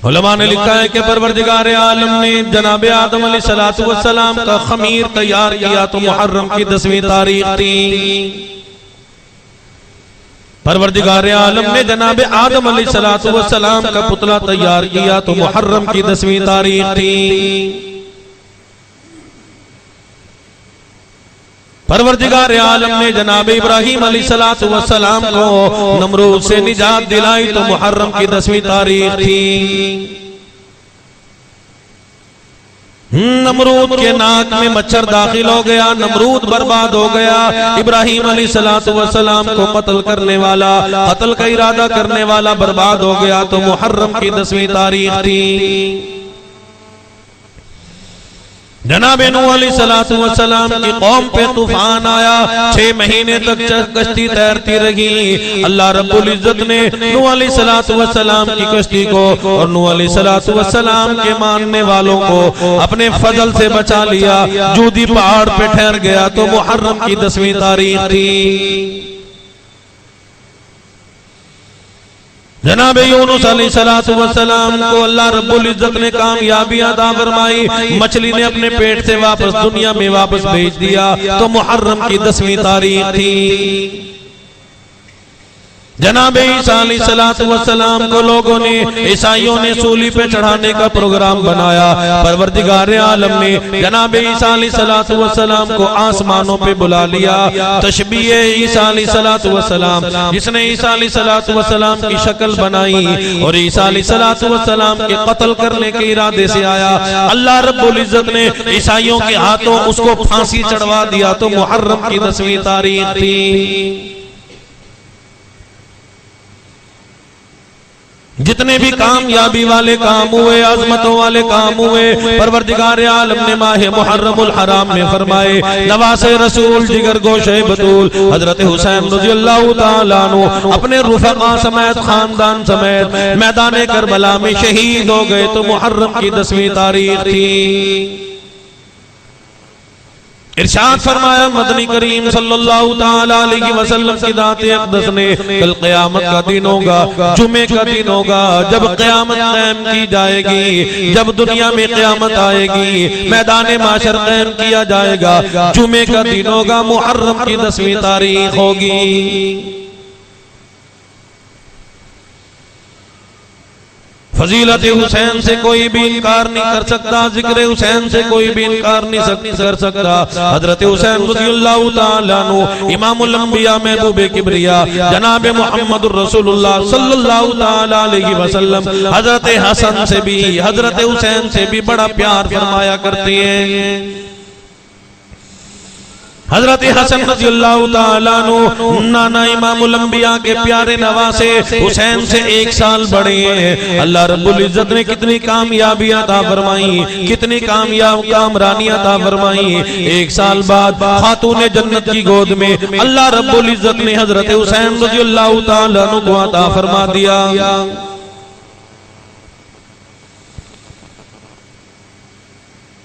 उलमा ने लिखा है कि परवरदिगार आलम ने जनाब आदम अलैहिस्सलातु वस्सलाम का खमीर तैयार किया तो मुहर्रम की 10वीं तारीख थी। परवरदिगार आलम ने जनाब आदम अलैहिस्सलातु वस्सलाम का पुतला तैयार किया तो मुहर्रम की 10वीं तारीख थी। परवरदिगार आलम ने जनाब इब्राहीम अलैहिस्सलातु वस्सलाम को नमरूद से निजात दिलाई तो मुहर्रम की 10वीं तारीख थी। नमरूद के नाक में मच्छर दाखिल हो गया, नमरूद बर्बाद हो गया। इब्राहीम अलैहिस्सलातु वस्सलाम को कत्ल करने वाला, कत्ल का इरादा करने वाला बर्बाद हो गया तो मुहर्रम की 10वीं तारीख थी। जनाब नूह अलैहिस्सलातु वस्सलाम की कौम पे तूफान आया, 6 महीने तक कश्ती तैरती रही। अल्लाह रब्बुल इज्जत ने नूह अलैहिस्सलातु वस्सलाम की कश्ती को और नूह अलैहिस्सलातु वस्सलाम के मानने वालों को अपने फजल से बचा लिया। जूदी पहाड़ पे ठहर गया तो मुहर्रम की 10वीं तारीख थी। जनाब यूनुस अलैहिस्सलातु वस्सलाम को अल्लाह रब्बुल इज्जत ने कामयाबी अता फरमाई, मछली ने अपने पेट से वापस दुनिया में वापस भेज दिया तो मुहर्रम की 10वीं तारीख थी। जनाब ईसा अलैहिस्सलातु वस्सलाम को लोगों ने, ईसाइयों ने सूली पे चढ़ाने का प्रोग्राम बनाया। परवरदिगार आलम ने जनाब ईसा अलैहिस्सलातु वस्सलाम को आसमानों पे बुला लिया। तशबीह ईसा अलैहिस्सलातु वस्सलाम, जिसने ईसा अलैहिस्सलातु वस्सलाम की शक्ल बनाई और ईसा अलैहिस्सलातु वस्सलाम के कत्ल करने के इरादे से आया, अल्लाह रब्बुल इज्जत ने ईसाइयों के हाथों उसको फांसी चढ़वा दिया तो मुहर्रम की 10वीं तारीख थी। जितने भी कामयाबी वाले काम हुए, आजमतों वाले काम हुए, परवरदिगार आलम ने माह मुहर्रमुल हराम में फरमाए। नवासे रसूल जिगर गोशे बतूल हजरत हुसैन रज़ियल्लाहु ताला अन्हु अपने रुफ़क़ा समेत, खानदान समेत मैदान करबला में शहीद हो गए तो मुहर्रम की 10वीं तारीख थी। इरशाद फरमाया मदनी करीम सल्लल्लाहु ताला अलैहि वसल्लम की दाते अक़दस ने, कल क़यामत का दिन होगा, जुमे का दिन होगा, जब क़यामत कायम की जाएगी, जब दुनिया में क़यामत आएगी, मैदान माशर कायम किया जाएगा, जुमे का दिन होगा, मुहर्रम की 10वीं तारीख होगी। फजीलत हुसैन से कोई भी इनकार नहीं कर सकता, जिक्र हुसैन से कोई भी इनकार नहीं कर सकता। हजरत हुसैन रज़ियल्लाहु ताला अन्हु इमामुल अंबिया महबूबे किबरिया जनाब मुहम्मदुर रसूलुल्लाह सल्लल्लाहु ताला अलैहि वसल्लम हजरत हसन से भी, हजरत हुसैन से भी बड़ा प्यार फरमाया करते हैं। हजरत हसन रज़ियल्लाहु ताला अन्हु नाना इमामुल अंबिया के प्यारे नवासे हुसैन से 1 साल बड़े हैं। अल्लाह रब्बुल इज्जत ने कितनी कामयाबी अता फरमाई, कितनी कामयाब कामरानी अता फरमाई। 1 साल बाद खातून जन्नत की गोद में अल्लाह रब्बुल इज्जत ने हजरत हुसैन रज़ियल्लाहु ताला अन्हु को अता फरमा दिया।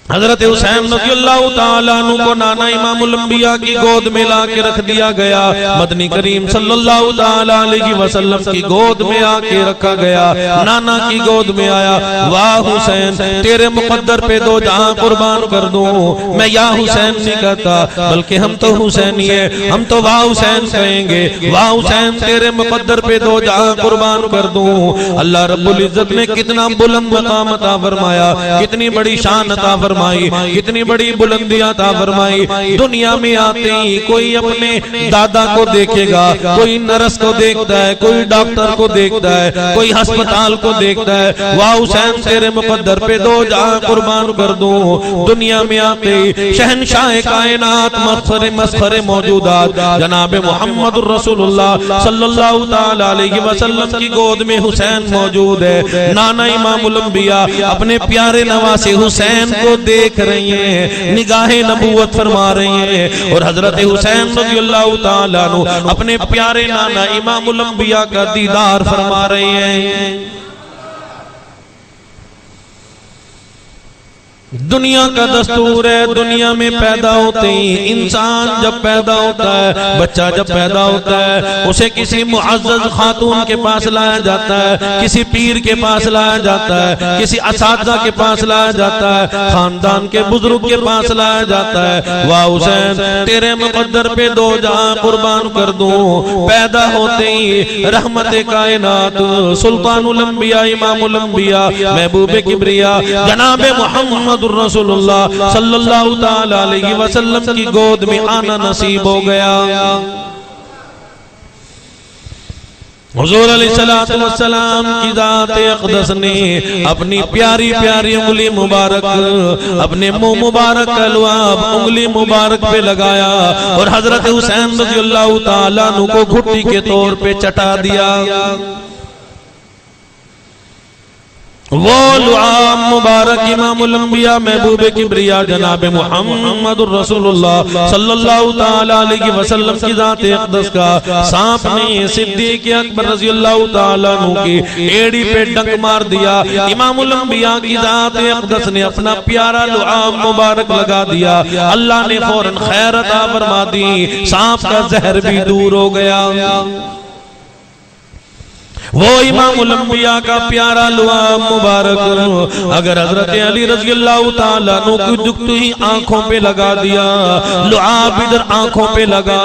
हजरत हुसैन रज़ियल्लाहु ताला अन्हु को नाना इमामुल अंबिया की गोद में ला के रख दिया गया। मदनी करीम सल्लल्लाहु ताला अलैहि वसल्लम की गोद में आके रखा गया, नाना की गोद में आया। वाह हुसैन, तेरे मुकद्दर पे 2 जहां कुर्बान कर दूं। मैं या हुसैन नहीं कहता, बल्कि हम तो हुसैनी है, हम तो वाह हुसैन कहेंगे। वाह हुसैन, तेरे मुकद्दर पे 2 जहां कुर्बान कर दूं। अल्लाह रब्बुल इज्जत ने कितना बुलंद मकाम अता फरमाया, कितनी बड़ी शान अता फरमाई, कितनी बड़ी बुलंदियां अता फरमाई। दुनिया में आते ही कोई अपने दादा को देखेगा, कोई नर्स को देखता है, कोई डॉक्टर को देखता है, कोई अस्पताल को देखता है। वाह हुसैन, तेरे मुकद्दर पे 2 जहां कुर्बान कर दूं। दुनिया में आते ही शहंशाह कायनात, मस्खरे मौजूदात जनाब मुहम्मदुर रसूलुल्लाह सल्लल्लाहु ताला अलैहि वसल्लम की गोद में हुसैन मौजूद है। नाना इमामुल अंबिया अपने प्यारे नवासे हुसैन को देख रही हैं, निगाहे नबूवत फरमा रही हैं और हजरत हुसैन रज़ियल्लाहु ताला अन्हु अपने प्यारे नाना इमामुल अंबिया का दीदार फरमा रहे हैं। दुनिया का दस्तूर है, दुनिया में पैदा होते ही इंसान जब पैदा होता है, बच्चा जब पैदा होता है, उसे किसी मुअज़्ज़ज़ खातून के पास लाया जाता है, किसी पीर के पास लाया जाता है, किसी असातिज़ा के पास लाया जाता है, खानदान के बुजुर्ग के पास लाया जाता है। वाह हुसैन, तेरे मुक़द्दर पे दो जहां कुर्बान कर दूं। पैदा होते ही रहमत कायनात, सुल्तानुल अंबिया, इमामुल अंबिया, महबूब किबरिया, जनाब मोहम्मद रसूलुल्लाह सल्लल्लाहु ताला अलैहि वसल्लम की गोद में आना नसीब हो गया। हुजूर अलैहिस्सलातु वस्सलाम की ज़ात-ए अक़दस ने अपनी प्यारी प्यारी उंगली मुबारक अपने मुंह मुबारक का लुआब उंगली मुबारक पे लगाया और हजरत हुसैन रज़ियल्लाहु ताला अन्हु को घुट्टी के तौर पे चटा दिया। वो लुआब मुबारक इमामुल अंबिया, महबूब किबरिया, जनाब मुहम्मदुर रसूलुल्लाह सल्लल्लाहु ताला अलैहि वसल्लम की ज़ात-ए अक़दस का सांप ने सिद्दीक़ अकबर रज़ियल्लाहु ताला अन्हु की एड़ी पे डंक मार दिया। इमामुल अंबिया की ज़ात-ए अक़दस ने अपना प्यारा लुआब मुबारक लगा दिया। अल्लाह ने फौरन खैर अता फरमा दी, सांप का जहर भी दूर हो गया। वो इमामुल अंबिया का प्यारा लुआब मुबारक अगर हजरत अली रज़ियल्लाहु ताला अन्हु की दुखती ही आंखों पे लगा दिया, लुआब इधर आंखों पे लगा,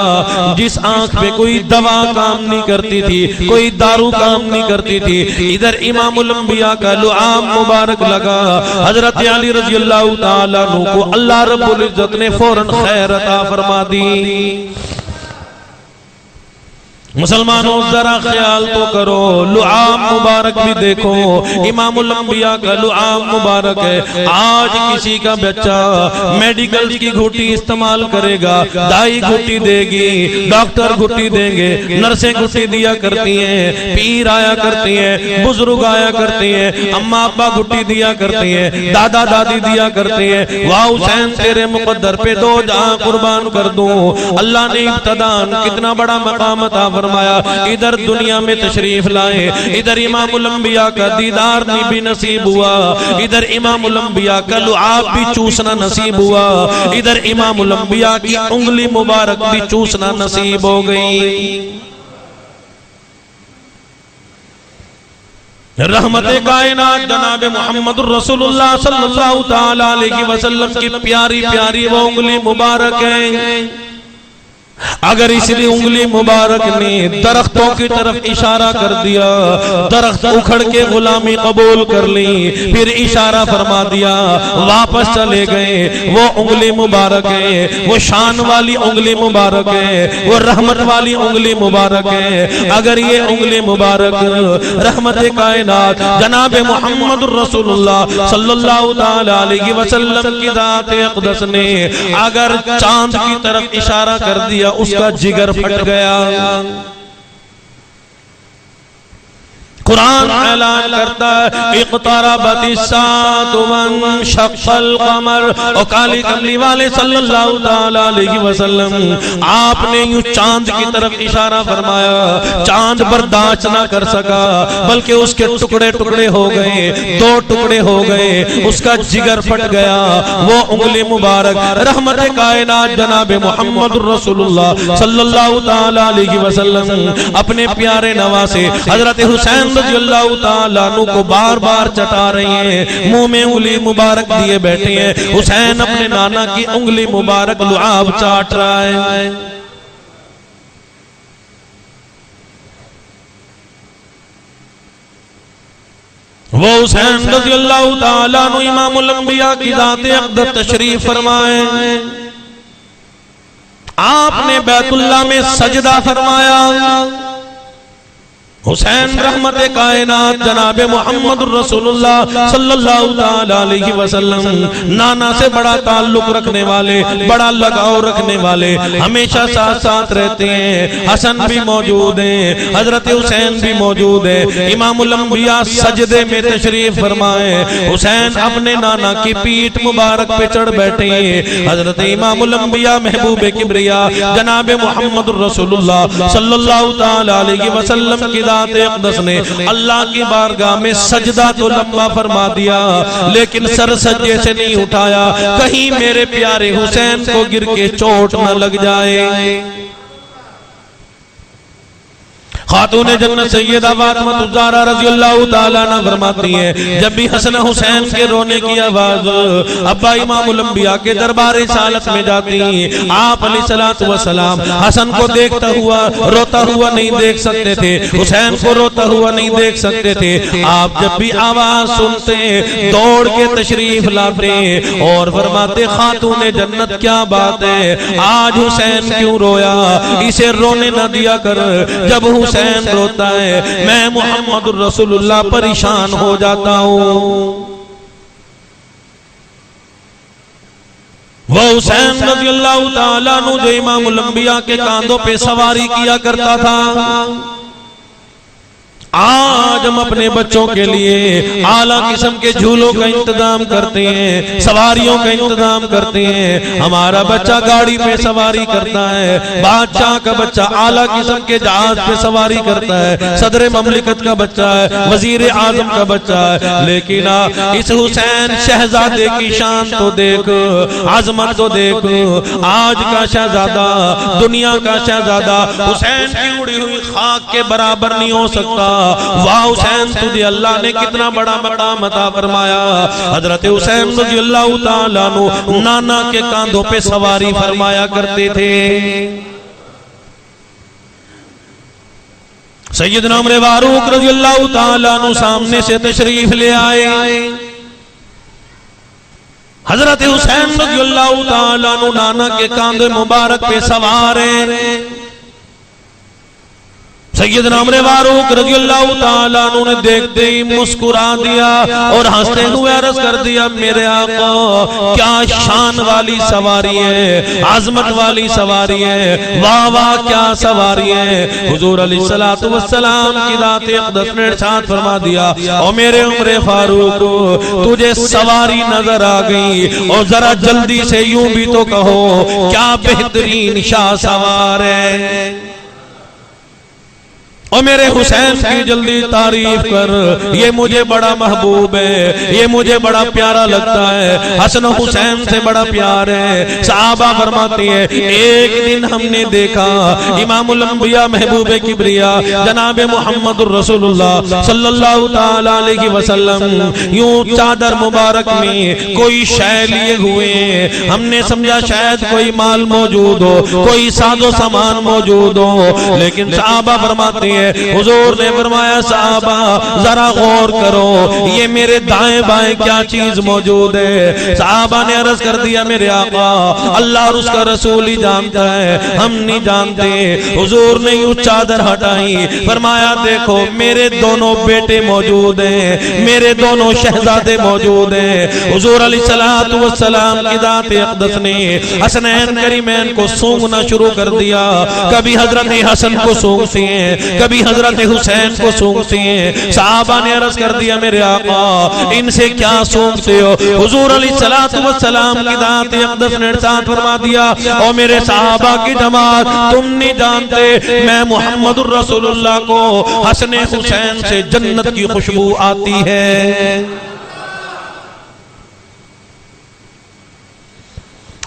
जिस आंख पे कोई दवा काम नहीं करती थी, कोई दारू काम नहीं करती थी, इधर इमामुल अंबिया का लुआब मुबारक लगा। हजरत अली रज़ियल्लाहु ताला अन्हु को अल्लाह रब्बुल इज्जत ने फौरन खैर अता फरमा दी। मुसलमानों जरा ख्याल तो करो, लुआब मुबारक भी देखो, इमामुल अंबिया का लुआब मुबारक है। आज किसी का बच्चा मेडिकल की घुट्टी इस्तेमाल करेगा, दाई घुट्टी देगी, डॉक्टर घुट्टी देंगे, नर्सें घुट्टी दिया करती हैं, पीर आया करती हैं, बुजुर्ग आया करती हैं, अम्मा अब्बा घुट्टी दिया करती हैं, दादा दादी दिया करती हैं। वाह हुसैन, तेरे मुक़द्दर पे दो जहां कुर्बान कर दूं। अल्लाह ने इब्तदान कितना बड़ा मकाम अता फरमाया। इधर दुनिया में तशरीफ लाए, इधर इमामुल अंबिया का दीदार भी नसीब हुआ, इधर इमामुल अंबिया का लुआब भी चूसना नसीब हुआ, इधर इमामुल अंबिया की उंगली मुबारक भी चूसना नसीब हो गई। रहमते कायनात जनाब मुहम्मदुर रसूलुल्लाह सल्लल्लाहु ताला अलैहि वसल्लम की प्यारी प्यारी वो उंगली मुबारक है। अगर इसलिए उंगली मुबारक ने दरख्तों की तरफ इशारा कर दिया, दरख्त उखड़ के गुलामी कबूल कर ली, फिर इशारा फरमा दिया, वापस चले गए। वो उंगली मुबारक है, वो शान वाली उंगली मुबारक है, वो रहमत वाली उंगली मुबारक है। अगर ये उंगली मुबारक रहमत कायनात जनाब मुहम्मदुर रसूलुल्लाह सल्लल्लाहु ताला अलैहि वसल्लम की ज़ात-ए अक़दस ने अगर चांद की तरफ इशारा कर दिया, उसका जिगर फट गया। कुरान ऐलान करता है, इक़्तरबतिस्साअतु वन्शक़्क़ल क़मर। और काली कमली वाले सल्लल्लाहु ताला अलैहि वसल्लम आपने यूं चांद की तरफ इशारा फरमाया, चांद बर्दाश्त ना कर सका, बल्कि उसके टुकड़े टुकड़े हो गए, दो टुकड़े हो गए, उसका जिगर फट गया। वो उंगली मुबारक रहमत कायनात जनाब मुहम्मदुर रसूलुल्लाह सल्लल्लाहु ताला अलैहि वसल्लम अपने प्यारे नवासे हजरत हुसैन रज़ियल्लाहु ताला अन्हु को बार बार चटा रही हैं, मुंह में उंगली मुबारक दिए बैठे हैं। हुसैन अपने नाना की उंगली मुबारक लुआब चाट रहा है। वो हुसैन रज़ियल्लाहु ताला अन्हु इमामुल अंबिया की ज़ात-ए अक़दस तशरीफ फरमाए। आपने बैतुल्लाह में सजदा फरमाया। हुसैन रहमत कायनात जनाब मुहम्मदुर रसूलुल्लाह सल्लल्लाहु ताला अलैहि वसल्लम नाना से बड़ा ताल्लुक रखने वाले, बड़ा लगाव रखने वाले, हमेशा साथ साथ रहते हैं। हसन भी मौजूद है, हजरत हुसैन भी मौजूद है। इमामुल अंबिया सजदे में तशरीफ फरमाए। हुसैन अपने नाना की पीठ मुबारक पे चढ़ बैठे हैं। हजरत इमामुल अंबिया महबूब किबरिया जनाब मुहम्मदुर रसूलुल्लाह सल्लल्लाहु ताला अलैहि वसल्लम की दात अक़दस ने अल्लाह की बारगाह में सजदा तो लंबा फरमा दिया, लेकिन सर सज्जे से नहीं उठाया, कहीं मेरे प्यारे हुसैन को गिर के चोट न लग जाए। खातून जन्नत सैयदा फातिमा ज़हरा रज़ियल्लाहु ताला अन्हा फरमाती है, जब भी हसन हुसैन के रोने की आवाज अब्बा इमामुल अंबिया के दरबार रिसालत में जाती, आप अलैहिस्सलातु वस्सलाम हसन को देखता हुआ रोता हुआ नहीं देख सकते थे, हुसैन को रोता हुआ नहीं देख सकते थे। आप जब भी आवाज सुनते दौड़ के तशरीफ लाते और फरमाते, खातून जन्नत क्या बात है, आज हुसैन क्यों रोया, इसे रोने न दिया कर। जब हुसैन रोता है मैं मुहम्मदुर रसूलुल्लाह परेशान हो जाता हूं। वो हुसैन रज़ियल्लाहु ताला अन्हु जो इमामुल अंबिया के कांधों पे सवारी किया करता था, आज हम अपने बच्चों के लिए आला किस्म के झूलों का इंतजाम करते हैं, सवारियों का इंतजाम करते हैं। हमारा बच्चा गाड़ी पे सवारी करता है, बादशाह का बच्चा आला किस्म के जहाज पे सवारी करता है, सदर ममलिकत का बच्चा है, वजीर आजम का बच्चा है। लेकिन इस हुसैन शहजादे की शान तो देख, आजमत तो देख। आज का शहजादा, दुनिया का शहजादा हुसैन की उड़ी हुई खाक के बराबर नहीं हो सकता। वाह हुसैन, तुझे अल्लाह ने कितना बड़ा मकाम अता फरमाया। हजरत हुसैन रज़ियल्लाहु ताला अन्हु नाना के कांधों पे सवारी फरमाया करते थे। सैयदना उमर फारूक रज़ियल्लाहु ताला अन्हु सामने से तशरीफ ले आए। हजरत हुसैन रज़ियल्लाहु ताला अन्हु नाना के कांधे मुबारक पे सवार हैं। सैयदना उमर फारूक रज़ियल्लाहु ताला अन्हु ने देखते ही मुस्कुरा दिया और हंसते हुए अर्ज कर दिया, मेरे आका क्या शान वाली सवारी है, आजमत वाली सवारी है, वाह वाह क्या सवारी है। हुजूर अलैहिस्सलातु वस्सलाम की दात अक़दस ने इरशाद फरमा दिया, ओ मेरे उमर फारूक तुझे सवारी नजर आ गई, और जरा जल्दी से यूं भी तो कहो क्या बेहतरीन शाह सवार है। और मेरे हुसैन की जल्दी तारीफ कर, ये मुझे बड़ा महबूब है, ये मुझे बड़ा प्यारा लगता है, हसन हुसैन से बड़ा प्यार है। सहाबा फरमाते हैं, एक दिन हमने देखा इमामुल अंबिया महबूब किबरिया जनाब मुहम्मदुर रसूलुल्लाह सल्लल्लाहु ताला अलैहि वसल्लम यूं चादर मुबारक में कोई शय लिए हुए, हमने समझा शायद कोई माल मौजूद हो, कोई साजो सामान मौजूद हो। लेकिन सहाबा फरमाते हुजूर ने फरमाया, साहबा जरा गौर करो, ये मेरे दाएं बाएं क्या चीज मौजूद है। साहबा ने अर्ज कर दिया, मेरे आका अल्लाह और उसका रसूल ही जानता है, हम नहीं जानते। हुजूर ने यूं चादर हटाई, फरमाया देखो मेरे दोनों बेटे मौजूद हैं, मेरे दोनों शहजादे मौजूद हैं। हुजूर अलैहिस्सलातु वस्सलाम की दात अक़दस ने हसनैन करीमैन को सूंघना शुरू कर दिया। कभी हजरत हसन को सूंघते हैं, कभी हजरत हुसैन को सूंघते हैं। साहबा ने अर्ज कर दिया, मेरे आका इनसे क्या सूंघते हो। हुजूर अलैहिस्सलातु वस्सलाम की दात अक़दस ने इरशाद फरमा दिया, और मेरे साहबा की जमात तुम नहीं जानते मैं मुहम्मदुर रसूलुल्लाह को हसन हुसैन से जन्नत की खुशबू आती है।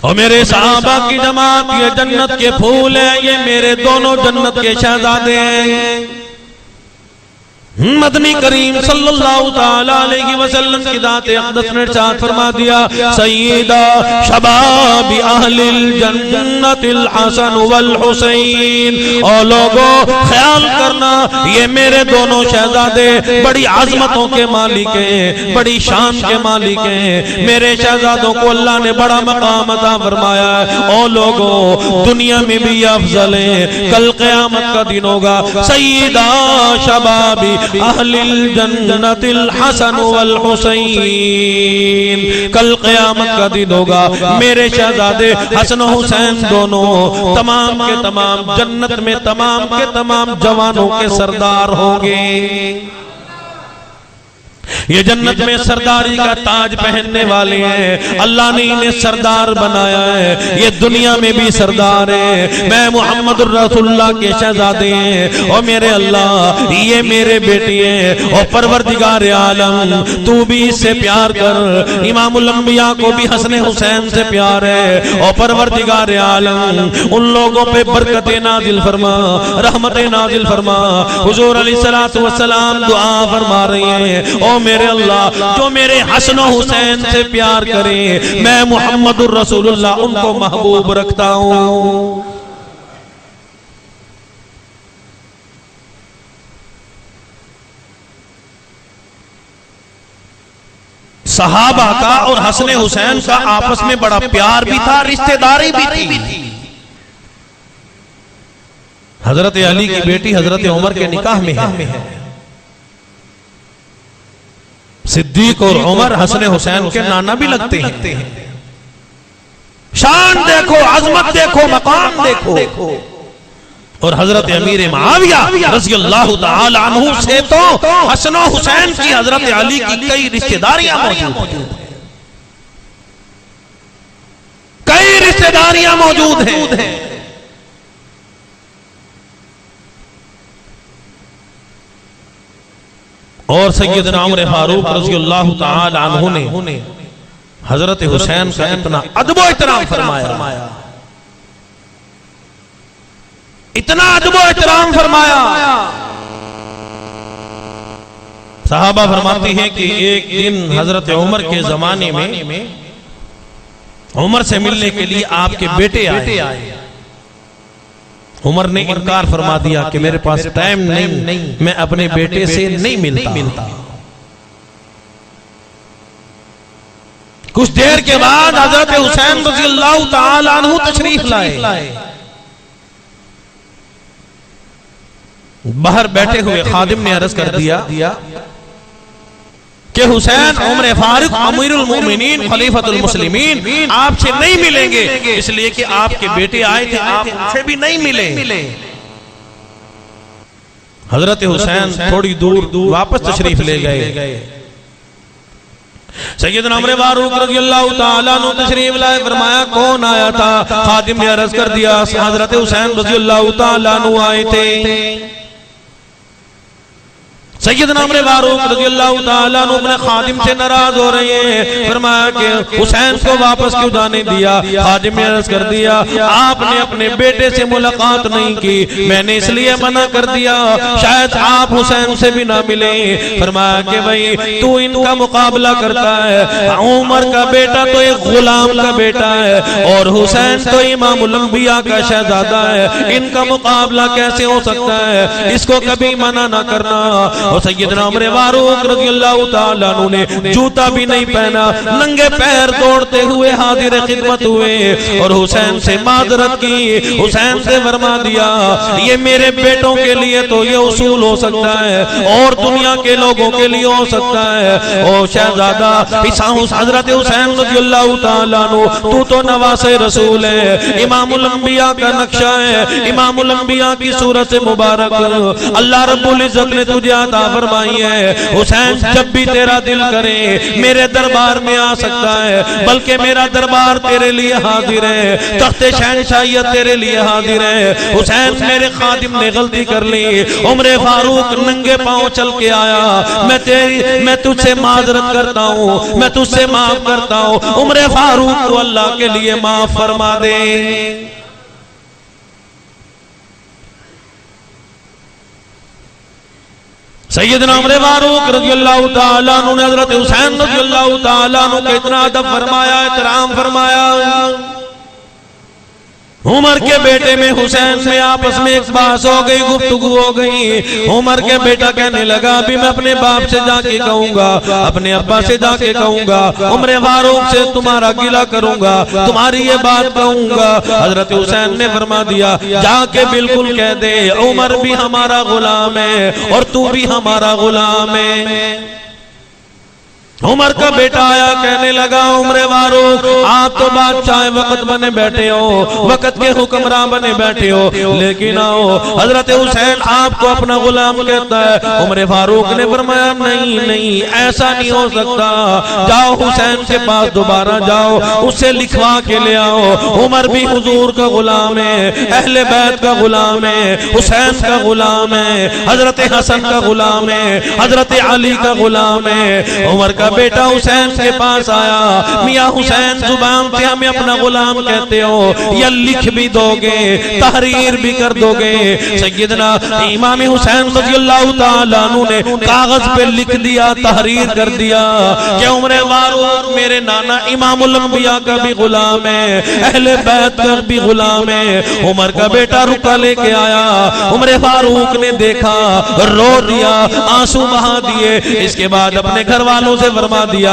और मेरे साहबा की जमात ये जन्नत के फूल हैं, ये मेरे दोनों जन्नत के शहजादे हैं। मदनी करीम सल्लल्लाहु ताला अलैहि वसल्लम की दात अक़दस ने इरशाद फरमा दिया, सय्यदा शबाबी अहलिल जन्नतिल हसन वल हुसैन। और लोगों ख्याल करना, ये मेरे दोनों शहजादे बड़ी आजमतों के मालिक हैं, बड़ी शान के मालिक हैं। मेरे शहजादों को अल्लाह ने बड़ा मकाम अता फरमाया है। और लोगों दुनिया में भी अफजल है, कल क़यामत का दिन होगा। सय्यदा शबाबी अहलिल जन्नतिल हसन वल हुसैन, कल क़यामत का दिन होगा, मेरे शहजादे हसन हुसैन दोनों तमाम के तमाम जन्नत में तमाम के तमाम जवानों के सरदार होंगे। ये जन्नत में सरदारी का ताज पहनने वाले हैं, अल्लाह ने इन्हें सरदार बनाया है, ये दुनिया में भी सरदार है। मैं मोहम्मद रसूलुल्लाह के शहजादे हैं और मेरे अल्लाह ये मेरे बेटे हैं और परवरदिगार आलम तू भी इससे प्यार कर। इमामुल अंबिया को भी हसन हुसैन से प्यार है और परवरदिगार आलम उन लोगों पे बरकतें नाजिल फरमा, रहमतें नाजिल फरमा। हुजूर अलैहिस्सलातु वस्सलाम दुआ फरमा रहे हैं, ओ मेरे अल्लाह जो मेरे हसन हुसैन से प्यार करे, मैं मुहम्मदुर रसूलुल्लाह उनको महबूब रखता हूं। सहाबा का और हसन हुसैन का आपस में बड़ा प्यार भी था, रिश्तेदारी भी थी। हजरत अली की बेटी हजरत उमर के निकाह में है। सिद्दीक और उमर हसन हुसैन के नाना भी लगते हैं। शान देखो, अजमत देखो, मकाम देखो। और हजरत अमीर मुआविया रज़ियल्लाहु ताला अन्हु से तो हसन हुसैन की हजरत अली की कई रिश्तेदारियां मौजूद हैं, कई रिश्तेदारियां मौजूद हैं। और सैयदना उमर फारूक रज़ियल्लाहु ताला अन्हु ने हजरत हुसैन का इतना अदब एहतराम फरमाया, इतना अदब एहतराम फरमाया। सहाबा फरमाती हैं कि एक दिन हजरत उमर के जमाने में उमर से मिलने के लिए आपके बेटे आए। उमर ने इनकार फरमा दिया कि मेरे पास टाइम नहीं, मैं अपने बेटे से नहीं मिलता। कुछ देर के बाद हजरत हुसैन रज़ियल्लाहु ताला अन्हु तशरीफ लाए। बाहर बैठे हुए खादिम ने अर्ज कर दिया कि हुसैन उमर फारूक अमीरुल मोमिनीन खलीफतुल मुस्लिमीन आपसे नहीं मिलेंगे, इसलिए कि आपके बेटे आए थे, आप उनसे भी नहीं मिले। हजरत हुसैन थोड़ी दूर वापस तशरीफ ले गए। सैयदना उमर फारूक रज़ियल्लाहु ताला अन्हु तशरीफ लाए, फरमाया कौन आया था? खादिम ने अर्ज कर दिया हजरत हुसैन रज़ियल्लाहु ताला अन्हु आए थे। सैयदना उमर फारूक रज़ियल्लाहु ताला अन्हु अपने खादिम से नाराज हो रहे हैं, फरमाया कि हुसैन को वापस क्यों जाने दिया? खादिम ने अर्ज कर दिया आपने अपने बेटे से मुलाकात नहीं की, मैंने इसलिए मना कर दिया, शायद आप हुसैन से भी ना मिले। फरमाया कि भाई तू इनका मुकाबला करता है, उमर का बेटा तो एक गुलाम का बेटा है और हुसैन तो इमामुल अंबिया का शहजादा है, इनका मुकाबला कैसे हो सकता है? इसको कभी मना ना करना। और सैयदना उमर फारूक रज़ियल्लाहु ताला अन्हु ने जूता भी नहीं पहना, नंगे पैर दौड़ते हुए हाजिर खिदमत हुए और हुसैन से माजरत की। हुसैन से फरमा दिया ये मेरे बेटों के लिए तो ये उसूल हो सकता है और दुनिया के लोगों के लिए हो सकता है। ओ शहजादा हजरत हुसैन रज़ियल्लाहु ताला अन्हु तू तो नवासे रसूल है, इमामुल अंबिया का नक्शा है, इमामुल अंबिया की सूरत मुबारक अल्लाह रब्बुल इज्जत ने तुझे अता फरमाई है। हुसैन जब भी तेरा दिल करे मेरे दरबार में आ सकता है, बल्कि मेरा दरबार तेरे लिए हाजिर है, तख्ते शहंशाहियत तेरे लिए हाजिर है। हुसैन मेरे खादिम ने गलती कर ली, उमर फारूक नंगे पांव चल के आया, मैं तुझसे माजरत करता हूँ, मैं तुझसे माफ करता हूँ, उमर फारूक को अल्लाह के लिए माफ फरमा दे। सैयदना उमर फारूक रज़ियल्लाहु ताला अन्हु ने हजरत हुसैन रज़ियल्लाहु ताला अन्हु को इतना अदब फरमाया, एहतराम फरमाया। उमर के बेटे में हुसैन में आपस में एक बात हो गई, गुफ्तगू हो गई। उमर के बेटा कहने लगा अभी मैं अपने बाप से जाके कहूंगा, अपने अब्बा से जाके कहूंगा, उमर फारूक से तुम्हारा गिला करूंगा, तुम्हारी ये बात कहूंगा। हजरत हुसैन ने फरमा दिया जाके बिल्कुल कह दे उमर भी हमारा गुलाम है और तू भी हमारा गुलाम है। उमर का बेटा आया, कहने लगा उमर फारूक आप तो बादशाह वक्त बने बैठे हो, वक्त के हुक्मरान बने बैठे हो, लेकिन आओ हजरत हुसैन आपको अपना गुलाम कहता है। उमर फारूक ने फरमाया नहीं नहीं ऐसा नहीं हो सकता, जाओ हुसैन के पास दोबारा जाओ, उससे लिखवा के ले आओ। उमर भी हुजूर का गुलाम है, अहले बैत का गुलाम है, हुसैन का गुलाम है, हजरत हसन का गुलाम है, हजरत अली का गुलाम है। उमर का बेटा हुसैन के पास आया, मियां हुसैन जुबान से हमें अपना गुलाम कहते हो, या लिख भी दोगे, तहरीर भी कर दोगे? सैयदना इमाम हुसैन रज़ियल्लाहु ताला अन्हु ने कागज पे लिख दिया, तहरीर कर दिया कि उमर फारूक मेरे नाना इमामुल अंबिया का भी गुलाम है, अहले बैत का भी गुलाम है। उमर का बेटा रुका लेके आया, उमर फारूक ने देखा, रो दिया, आंसू बहा दिए। इसके बाद अपने घर वालों से फरमा दिया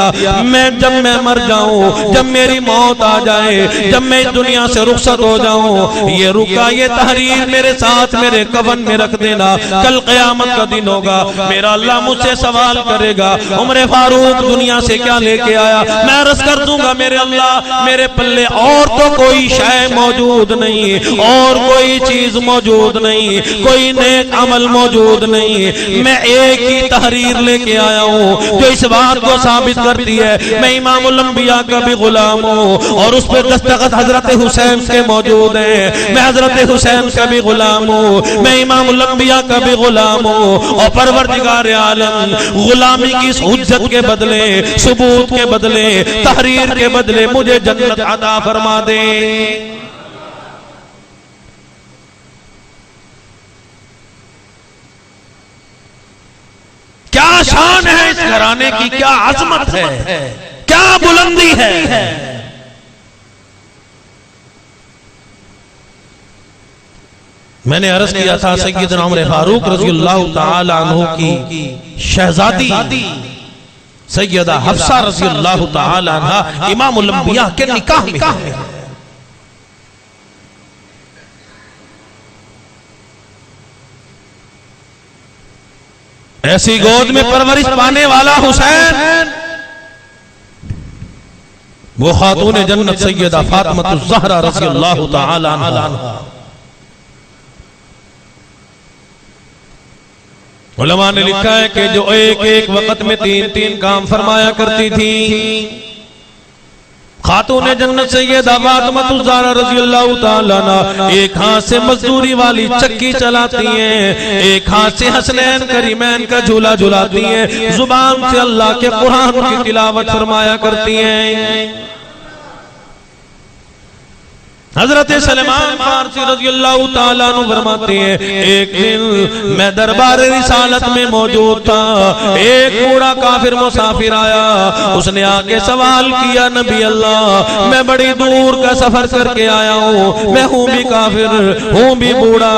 जब मैं मर जाऊं, जब मेरी मौत आ जाए, जब मैं इस दुनिया से रुखसत हो जाऊं, ये रुका ये तहरीर मेरे साथ मेरे कफन में रख देना, कल क़यामत का दिन होगा, मेरा अल्लाह मुझसे सवाल करेगा उमर फारूक दुनिया से क्या लेके आया। मैं अर्ज़ कर दूंगा मेरे अल्लाह मेरे पल्ले और तो कोई शय मौजूद नहीं, और कोई चीज मौजूद नहीं, कोई नेक अमल मौजूद नहीं, मैं एक ही तहरीर लेके आया हूँ जो इस बात को साबित करती है मैं इमामुल अंबिया का भी गुलाम हूँ, और उस पर दस्तखत हजरत हुसैन के मौजूद है। मैं हजरत हुसैन का भी गुलाम हूँ, मैं इमामुल अंबिया का भी गुलाम हूँ, और परवरदिगार आलम गुलामी की इस हुज्जत के बदले, सबूत के बदले, तहरीर के बदले मुझे जन्नत अता फरमा दे। क्या शान है इस घराने की, क्या अजमत है, क्या बुलंदी है। मैंने अर्ज किया था सैयदना उमर फारूक रज़ियल्लाहु ताला अन्हु की शहजादी सैयदा हफ्सा रज़ियल्लाहु ताला अन्हा इमामुल अंबिया के निकाह में है। ऐसी गोद में परवरिश पाने वाला हुसैन, वो खातून जन्नत सैयदा फातिमा ज़हरा रज़ियल्लाहु ताला अन्हा। उलमा ने लिखा है कि जो एक एक वक्त में तीन तीन काम फरमाया करती थी, खातून जन्नत सैयदा फातिमा ज़हरा रज़ियल्लाहु ताला अन्हा एक हाथ से मजदूरी वाली चक्की चलाती हैं, एक हाथ से हसनैन करीमैन का झूला झुलाती हैं, जुबान से अल्लाह के कुरान की तिलावत फरमाया करती हैं। हजरत सलमान फारसी रज़ियल्लाहु ताला अन्हु फरमाते हैं एक दिन मैं दरबार रिसालत में मौजूद था, एक बूढ़ा काफिर मुसाफिर आया, उसने आके सवाल किया नबी अल्लाह मैं बड़ी दूर का सफर करके आया हूँ, मैं हूँ भी काफिर हूँ भी बूढ़ा,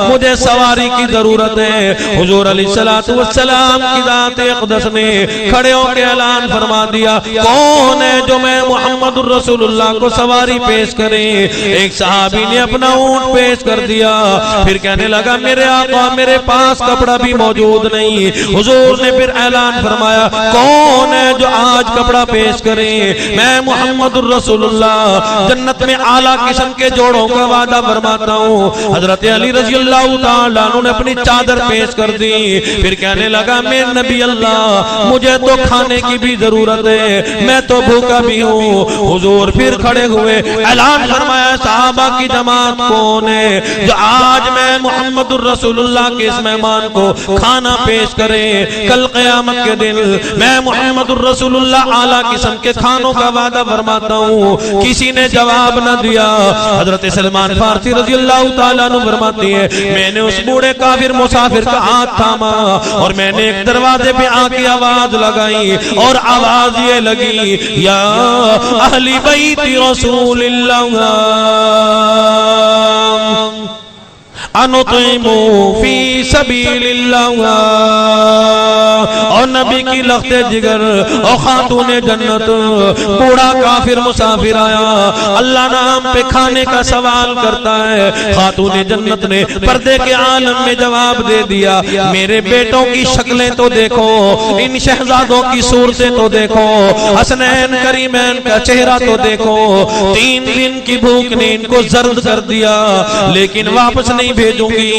मुझे सवारी की जरूरत है। हुजूर अलैहिस्सलातु वस्सलाम की ज़ात अक़दस ने खड़े होकर ऐलान फरमा दिया कौन है जो मैं मुहम्मदुर रसूलुल्लाह को सवारी पेश करे। एक सहाबी ने अपना ऊंट पेश कर दिया, फिर कहने लगा मेरे आका मेरे पास कपड़ा भी मौजूद नहीं। हुजूर ने फिर ऐलान फरमाया कौन है जो आज कपड़ा पेश करे। मैं मुहम्मदुर रसूलुल्लाह जन्नत में आला किस्म के जोड़ों का वादा फरमाता हूँ। हजरत अली रज़ियल्लाहु ताला अन्हु ने अपनी चादर पेश कर दी, फिर कहने लगा मैं नबी अल्लाह मुझे तो खाने की भी जरूरत है, मैं तो भूखा भी हूँ। हुजूर फिर खड़े हुए, ऐलान फरमाया सहाबा की जमात कौन है जो आज मैं मुहम्मदुर रसूलुल्लाह के इस मेहमान को खाना पेश करे। कल क़यामत के दिन मैं मुहम्मदुर रसूलुल्लाह आला किस्म के खानों का वादा फरमाता हूँ। किसी ने जवाब न दिया। हजरत सलमान फारसी रज़ियल्लाहु ताला अन्हु फरमाती है मैंने उस बूढ़े काफिर मुसाफिर का हाथ थामा और मैंने एक दरवाजे पे आके आवाज लगाई, और आवाज ये लगी या अहली बैती रसूलिल्लाह अनुतइमु फी सबीलिल्लाह। और नबी की लख्ते जिगर और खातूने जन्नत, बूढ़ा काफिर मुसाफिर आया, अल्लाह नाम पे खाने का सवाल करता है। खातूने जन्नत ने पर्दे के आलम में जवाब दे दिया, मेरे बेटों की शक्लें तो देखो, इन शहजादों की सूरतें तो देखो, हसनैन करीमैन का चेहरा तो देखो। 3 दिन की भूख ने इनको जर्द कर दिया, लेकिन वापस नहीं भेजूंगी।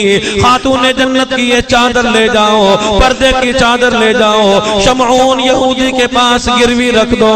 खातूने जन्नत की ये चादर ले जाओ, पर्दे की चादर ले जाओ, शमऊन यहूदी के पास गिरवी रख दो,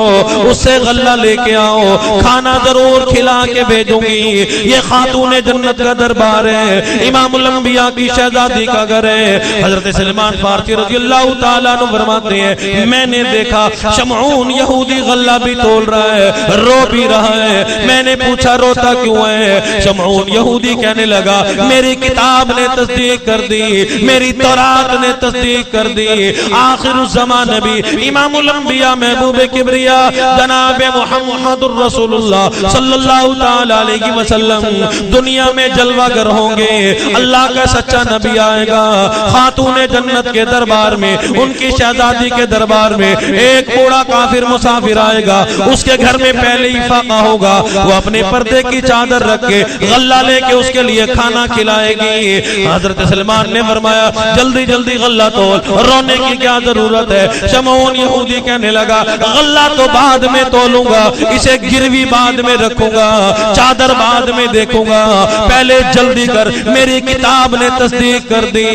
उससे गल्ला लेके आओ, खाना जरूर खिला के भेजूंगी। ये खातूने जन्नत का दरबार है, इमामुल अंबिया की शहजादी का घर है। हजरत सलमान फारसी रज़ियल्लाहु ताला अन्हु फरमाते हैं, मैंने देखा शमऊन यहूदी गल्ला भी तोल रहा है, रो भी रहा है। मैंने पूछा रोता क्यों है? शमऊन यहूदी कहने लगा, मेरी किताब ने तस्दीक कर दी, मेरी तौरात ने तस्दीक कर दी। आखिर ज़मान नबी इमामुल अंबिया महबूब किबरिया जनाब मुहम्मदुर रसूलुल्लाह सल्लल्लाहु ताला अलैहि वसल्लम दुनिया में जलवागर होंगे। अल्लाह का सच्चा नबी आएगा, खातूने जन्नत के दरबार में, उनकी शहजादी के दरबार में एक बूढ़ा काफिर मुसाफिर आएगा। उसके घर में पहले ही फाका होगा, वो अपने पर्दे की चादर रख के गल्ला लेके उसके लिए खाना खिलाएगी। हजरत सलमान ने फरमाया, जल्दी जल्दी गल्ला तोल, रोने की क्या जरूरत है? शमऊन यहूदी कहने लगा, गल्ला तो बाद में तोलूंगा, इसे गिरवी बाद में रखूंगा, चादर बाद में देखूंगा, पहले जल्दी कर, मेरी किताब ने तस्दीक कर दी,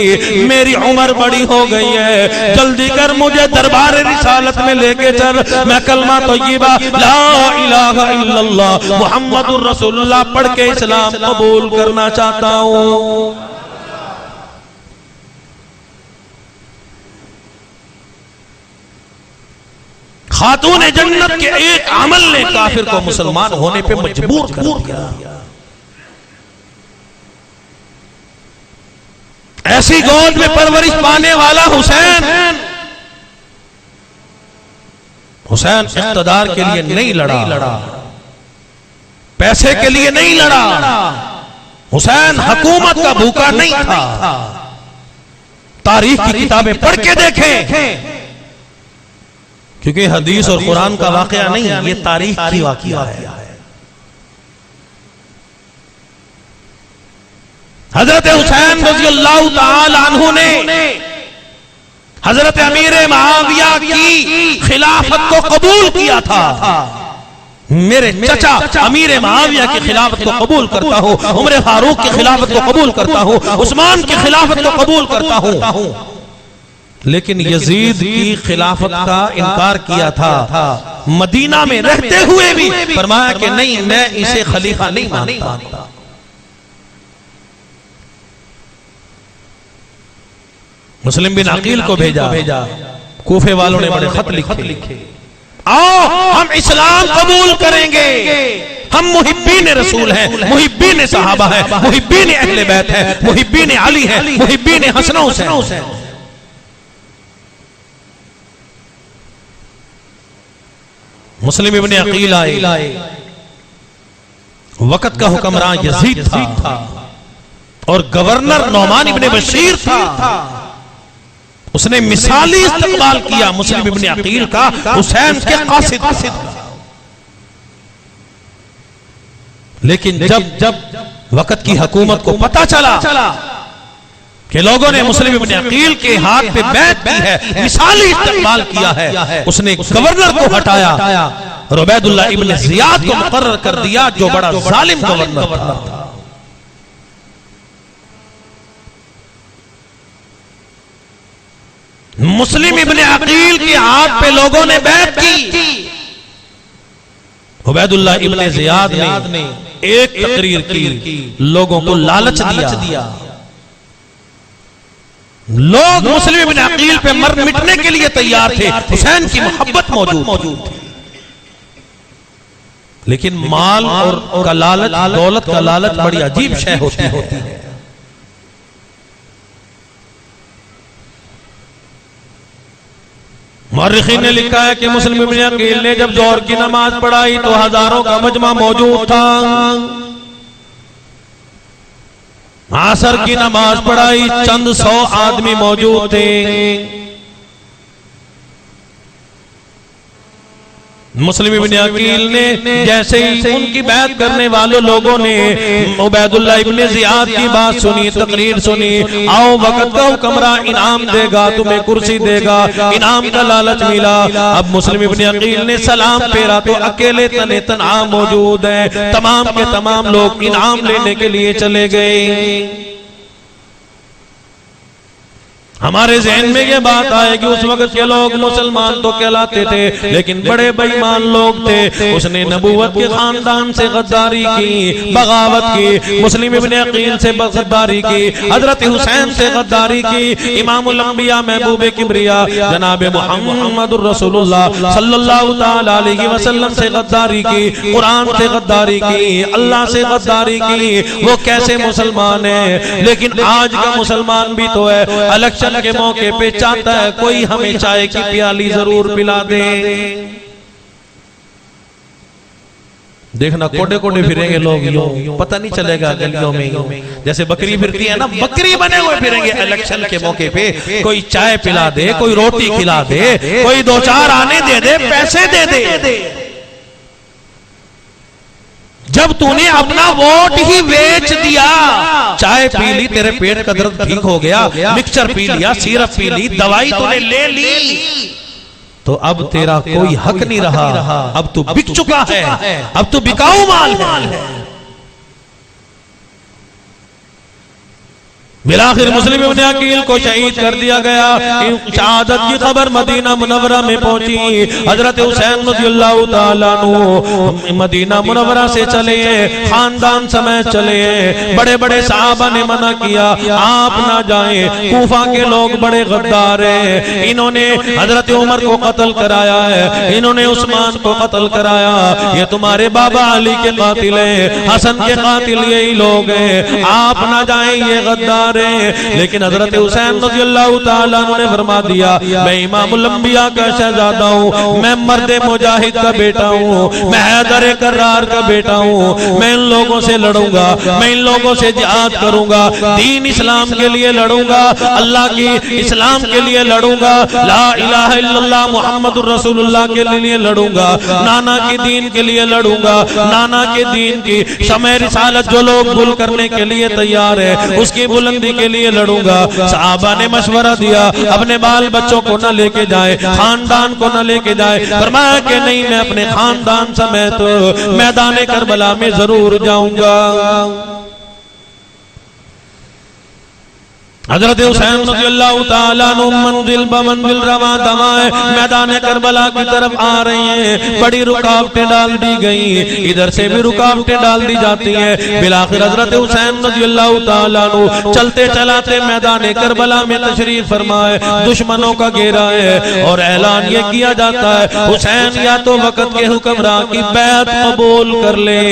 मेरी उम्र बड़ी हो गई है, जल्दी कर, मुझे दरबार रिसालत में लेके चल, मैं कलमा तय्यबा ला इलाहा इल्लल्लाह मुहम्मदुर रसूलुल्लाह पढ़ के इस्लाम कबूल करना चाहता हूं। खातून जन्नत के एक अमल ने काफिर को मुसलमान होने पे मजबूर कर दिया। ऐसी गोद में परवरिश पाने वाला हुसैन, हुसैन इख्तिदार के लिए नहीं लड़ा, पैसे के लिए नहीं लड़ा, हुसैन हुकूमत का भूखा नहीं था। तारीख की किताबें पढ़ के देखें, क्योंकि हदीस और कुरान का वाकया नहीं, ये तारीख की वाकया है। हजरत हुसैन रज़ियल्लाहु ताला अन्हु ने हजरत अमीर मुआविया की खिलाफत को कबूल किया था। मेरे चचा अमीर मुआविया की खिलाफत को कबूल करता हूं, उमर फारूक की खिलाफत को कबूल करता हूं, उस्मान की खिलाफत को कबूल करता हूं, लेकिन यजीद की खिलाफत का इनकार किया था। मदीना में रहते हुए भी फरमाया कि नहीं, मैं इसे खलीफा नहीं मानता। मुस्लिम बिन अकील को भेजा, कूफे वालों ने बड़े खत लिखे, आओ हम इस्लाम कबूल करेंगे, हम मुहिब्बीन रसूल हैं, मुहिब्बीन सहाबा हैं, मुहिब्बीन अहले बैत हैं, मुहिब्बीन अली हैं, मुहिब्बीन हसन हुसैन। मुस्लिम इब्न अकील आए, वक्त का हुक्मरान यजीद था और गवर्नर नौमान इब्न बशीर था। उसने मिसाली इस्तकबाल किया मुस्लिम इब्न अकील का, हुसैन के कासिद का। लेकिन जब वक्त की हुकूमत को पता चला कि लोगों ने मुस्लिम इब्न अकील के हाथ पे बैत की है, मिसाली इस्तकबाल किया है, उसने गवर्नर को हटाया और उबैदुल्लाह इब्न जियाद को मुकर्रर कर दिया, जो बड़ा जालिम गवर्नर था। मुस्लिम इब्न अकील के हाथ पे लोगों ने बैत की। उबैदुल्लाह इब्न जियाद ने एक तकरीर की, लोगों को लालच दिया। लोग मुस्लिम इब्न अकील पे मर मिटने के लिए तैयार थे, हुसैन की मोहब्बत मौजूद थी, लेकिन माल और का लालच, दौलत का लालच बड़ी अजीब शय होती है। मुअर्रिखीन ने लिखा है कि मुस्लिम इब्न अकील ने जब जोहर की नमाज पढ़ाई तो हजारों का मजमा मौजूद था। असर की नमाज पढ़ाई, चंद 100 आदमी मौजूद थे। मुस्लिम इब्न अकील ने जैसे ही उनकी बैत करने वाले लोगों ने उबैदुल्लाह इब्न जियाद की बात सुनी, तकरीर सुनी, आओ वक्त का हुक्मरां इनाम देगा, तुम्हें कुर्सी देगा, इनाम का लालच मिला। अब मुस्लिम इब्न अकील ने सलाम फेरा तो अकेले तने तन्हा मौजूद है, तमाम के तमाम लोग इनाम लेने के लिए चले गए। हमारे जहन में ये बात आए कि उस वक्त के लोग मुसलमान तो कहलाते थे लेकिन बड़े बेईमान लोग थे। उसने नबूवत के खानदान से गद्दारी की, बगावत की, मुस्लिम इब्न अकील से गद्दारी की, हजरत हुसैन से गद्दारी की, इमामुल अंबिया महबूबे किब्रिया जनाब मुहम्मदुर रसूलुल्लाह सल्लल्लाहु तआला अलैहि वसल्लम से गद्दारी की, कुरान से गद्दारी की, अल्लाह से गद्दारी की। वो कैसे मुसलमान है? लेकिन आज का मुसलमान भी तो है, इलेक्शन के मौके पे चाहता है कोई हमें चाय की प्याली जरूर पिला दे। देखना कोडे कोडे फिरेंगे लोग, यूं पता नहीं चलेगा गलियों में, जैसे बकरी फिरती है ना, बकरी बने हुए फिरेंगे। इलेक्शन के मौके पे कोई चाय पिला दे, कोई रोटी खिला दे, कोई 2-4 आने दे दे, पैसे दे दे। जब तूने अपना वोट ही बेच दिया, चाय पी ली, तेरे पेट का दर्द ठीक हो गया, मिक्सचर पी लिया, सिरप पी ली, दवाई तूने ले ली, तो अब तेरा कोई हक नहीं रहा, अब तू बिक चुका है, अब तू बिकाऊ माल है। बिलाखिर मुस्लिम इब्न अकील को शहीद कर दिया गया। शहादत की खबर मदीना मुनव्वरा में पहुंची। हजरत हुसैन रज़ियल्लाहु ताला अन्हु मदीना मुनव्वरा से चले, खानदान समेत चले। बड़े बड़े साहबा ने मना किया, आप ना जाएं, कूफा के लोग बड़े गद्दार हैं, इन्होंने हजरत उमर को कत्ल कराया है, इन्होंने उस्मान को कत्ल कराया, ये तुम्हारे बाबा अली के कातिल हैं, हसन के कातिल यही लोग हैं, आप ना जाएं, ये गद्दार। लेकिन हजरत हुसैन रज़ियल्लाहु ताला अन्हु ने फरमा दिया, मैं इमामुल अंबिया का शहजादा हूँ, मैं मर्द मुजाहिद का बेटा हूँ, मैं हैदर कर्रार का बेटा हूँ, मैं इन लोगों से लड़ूंगा, मैं इन लोगों से जिहाद करूंगा, दीन इस्लाम के लिए लड़ूंगा, अल्लाह की इस्लाम के लिए लड़ूंगा, ला इलाहा इल्लल्लाह मुहम्मदुर रसूलुल्लाह के लिए लड़ूंगा, नाना के दीन के लिए लड़ूंगा, नाना के दीन की शमे रिसालत जो लोग गुल करने के लिए तैयार है उसकी बुलंदी के लिए लड़ूंगा। साहबा ने मशवरा दिया, अपने बाल बच्चों को न लेके जाए, खानदान को न लेके जाए। फरमाया कि नहीं, मैं अपने खानदान समेत मैदान करबला में जरूर जाऊंगा। हजरत हुसैन रज़ियल्लाहु ताला अन्हु मंजिल ब मंजिल रवा दवाए मैदान करबला की तरफ आ रही हैं। बड़ी रुकावटें डाल दी गई, इधर से भी रुकावटें डाल दी जाती हैं। बिलाखिर हजरत हुसैन रज़ियल्लाहु ताला अन्हु चलते चलाते मैदान करबला में तशरीफ फरमाए। दुश्मनों का घेरा है और ऐलान ये किया जाता है, हुसैन या तो वक्त के हुक्मरान की बैत कबूल कर ले,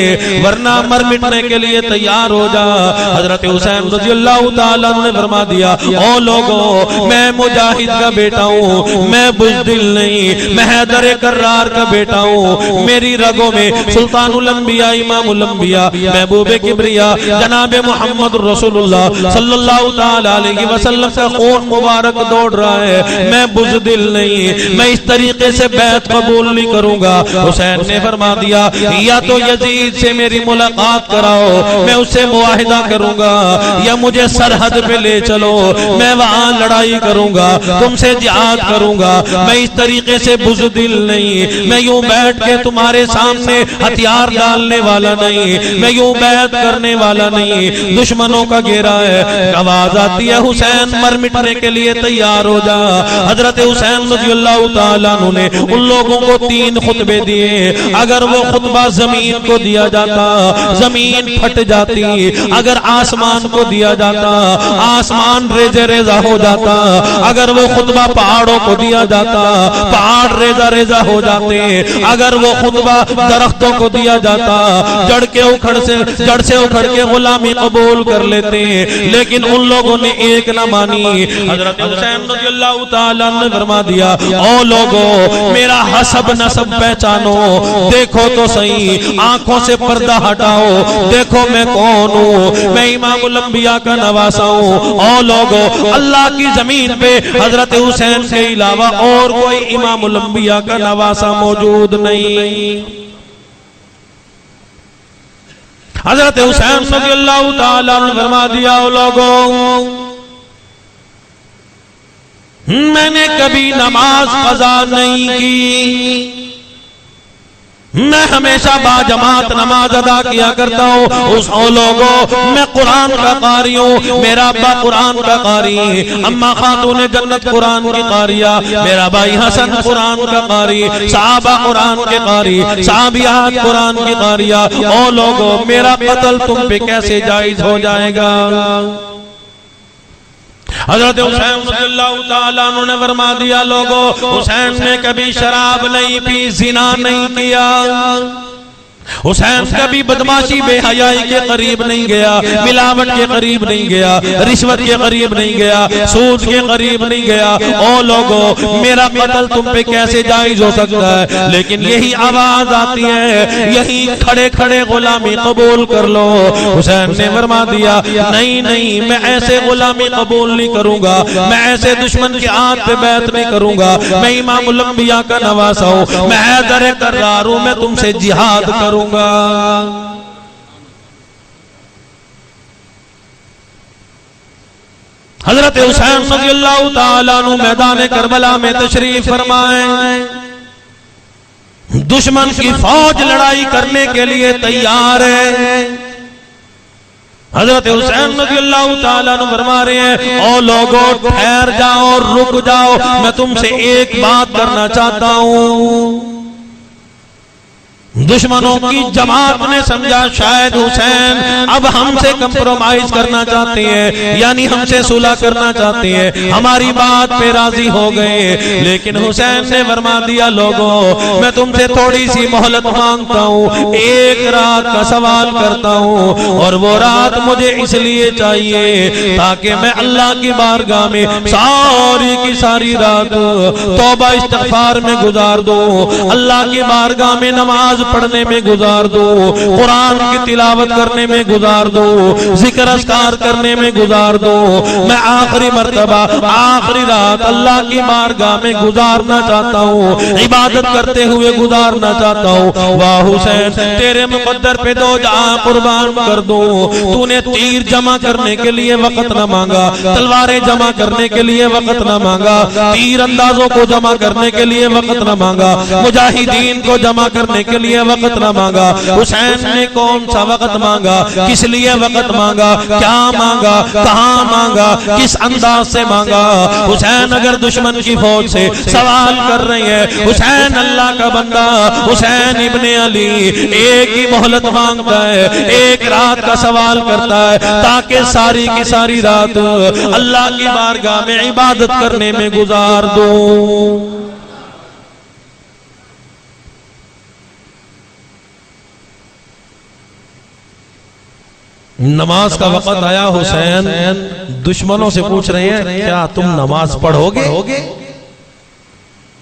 वरना मर मिटने के लिए तैयार हो जा। हजरत हुसैन रज़ियल्लाहु ताला अन्हु ने फरमा दिया, ओ लोगों, मैं मुजाहिद का बेटा हूँ, मैं बुज़दिल नहीं, मैं हैदर कर्रार का बेटा हूँ। मेरी रगों में सुल्तानुल अंबिया, इमामुल अंबिया, महबूबे किब्रिया जनाब मुहम्मद रसूलुल्लाह सल्लल्लाहु ताला अलैहि वसल्लम का खून मुबारक दौड़ रहा है। मैं बुज़दिल नहीं, मैं इस तरीके से बैत कबूल नहीं करूंगा। हुसैन ने फरमा दिया, या तो यजीद से मेरी मुलाकात कराओ, मैं उससे मुआहिदा करूंगा, या मुझे सरहद पे ले चलो, मैं वहां लड़ाई करूंगा, तुमसे जिहाद करूंगा। मैं इस तरीके से बुज़दिल नहीं, मैं यूं बैठ के तुम्हारे सामने हथियार डालने वाला नहीं, मैं यूं बैत करने वाला नहीं। दुश्मनों का घेरा है, आवाज आती है, हुसैन मर मिटने के लिए तैयार हो जा। हजरत हुसैन रज़ियल्लाहु ताला अन्हु ने उन लोगों को 3 खुतबे दिए। अगर वो खुतबा जमीन को दिया जाता, जमीन फट जाती, अगर आसमान को दिया जाता, आसमान आसमान रेजे रेजा हो जाता, अगर वो खुतबा पहाड़ों को दिया जाता, पहाड़ रेजा रेजा हो जाते, अगर वो खुतबा दरख्तों को दिया जाता, जड़ से उखड़ के गुलामी कबूल कर लेते, लेकिन उन लोगों ने एक ना मानी। हजरत हुसैन रज़ियल्लाहु ताला ने फरमा दिया, ओ लोगों, मेरा हसब नसब पहचानो, देखो तो सही, आंखों से पर्दा हटाओ, देखो मैं कौन हूँ, मैं इमामुल अंबिया का नवासा हूँ। ओ लोगों, अल्लाह की जमीन पे हजरत हुसैन के अलावा और कोई इमामुल अंबिया का नवासा मौजूद नहीं। हजरत हुसैन रज़ियल्लाहु ताला ने फरमा दिया, ओ लोगों, मैंने कभी नमाज कज़ा नहीं की, मैं हमेशा बाजमात नमाज अदा किया करता हूँ। उस लोगों, मैं कुरान का कारी हूँ, मेरा अब्बा कुरान का कारी, अम्मा खातून जन्नत कुरान की कारिया, मेरा भाई हसन कुरान का कारी, साहबा कुरान के कारी, साहबियात कुरान की कारिया। ओ लोगों, मेरा कत्ल तुम पे कैसे जायज हो जाएगा? हजरत हुसैन रज़ियल्लाहु ताला अन्हु ने फरमा दिया, लोगों, हुसैन ने कभी शराब नहीं पी, जिना नहीं किया, हुसैन कभी बदमाशी बेहयाई के करीब नहीं गया, मिलावट के करीब नहीं गया, रिश्वत के करीब नहीं गया, सूद के करीब नहीं गया। ओ लोगों, मेरा कत्ल तुम पे कैसे जायज हो सकता है? लेकिन यही आवाज आती है, यही खड़े खड़े गुलामी कबूल कर लो। हुसैन ने फरमा दिया, नहीं नहीं, मैं ऐसे गुलामी कबूल नहीं करूंगा, मैं ऐसे दुश्मन के हाथ पे बैत नहीं करूंगा, मैं इमामुल अंबिया का नवासा हूं, मैं हैदर कर्रार हूं, मैं तुमसे जिहाद करूंगा। हजरत हुसैन रज़ियल्लाहु ताला अन्हु मैदान करबला में तशरीफ फरमाए, दुश्मन की फौज लड़ाई करने के लिए तैयार है। हजरत हुसैन रज़ियल्लाहु ताला अन्हु फरमा रहे हैं, ओ लोगों, ठहर जाओ, रुक जाओ, मैं तुमसे एक बात करना चाहता हूं। दुश्मनों की जमात ने समझा शायद हुसैन अब हमसे कंप्रोमाइज करना चाहते हैं, यानी हमसे सुलह करना चाहते हैं, हमारी बात पे राजी हो गए। लेकिन हुसैन ने फरमा दिया, लोगों, मैं तुमसे थोड़ी सी मोहलत मांगता हूँ, एक रात का सवाल करता हूँ, और वो रात मुझे इसलिए चाहिए ताकि मैं अल्लाह की बारगाह में सारी की सारी रात तौबा इस्तिग़फ़ार में गुजार दूं, अल्लाह की बारगाह में नमाज पढ़ने में गुजार दो, कुरान की तिलावत करने में गुजार दो, जिक्र अस्कार करने में गुजार दो। मैं आखिरी मर्तबा, आखिरी रात अल्लाह की बारगाह में गुजारना चाहता हूँ, इबादत करते हुए गुजारना चाहता हूँ। वाह हुसैन, तेरे मुक़द्दर पे दो जहां कुर्बान कर दो। तूने तीर जमा करने के लिए वक्त न मांगा, तलवारें जमा करने के लिए वक्त न मांगा, तीर अंदाजों को जमा करने के लिए वक्त न मांगा, मुजाहिदीन को जमा करने के लिए वक्त न मांगा। हुसैन ने कौन सा वक्त मांगा, किस लिए वक्त मांगा, क्या मांगा, कहां मांगा, किस अंदाज से मांगा? हुसैन अगर दुश्मन की फौज से सवाल कर रहे हैं, हुसैन अल्लाह का बंदा, हुसैन इब्ने अली एक ही मोहलत मांगता है, एक रात का सवाल करता है ताकि सारी की सारी रात अल्लाह की बारगाह में इबादत करने में गुजार दूं। नमाज का वक्त आया, हुसैन दुश्मनों से पूछ रहे हैं, क्या तुम नमाज पढ़ोगे?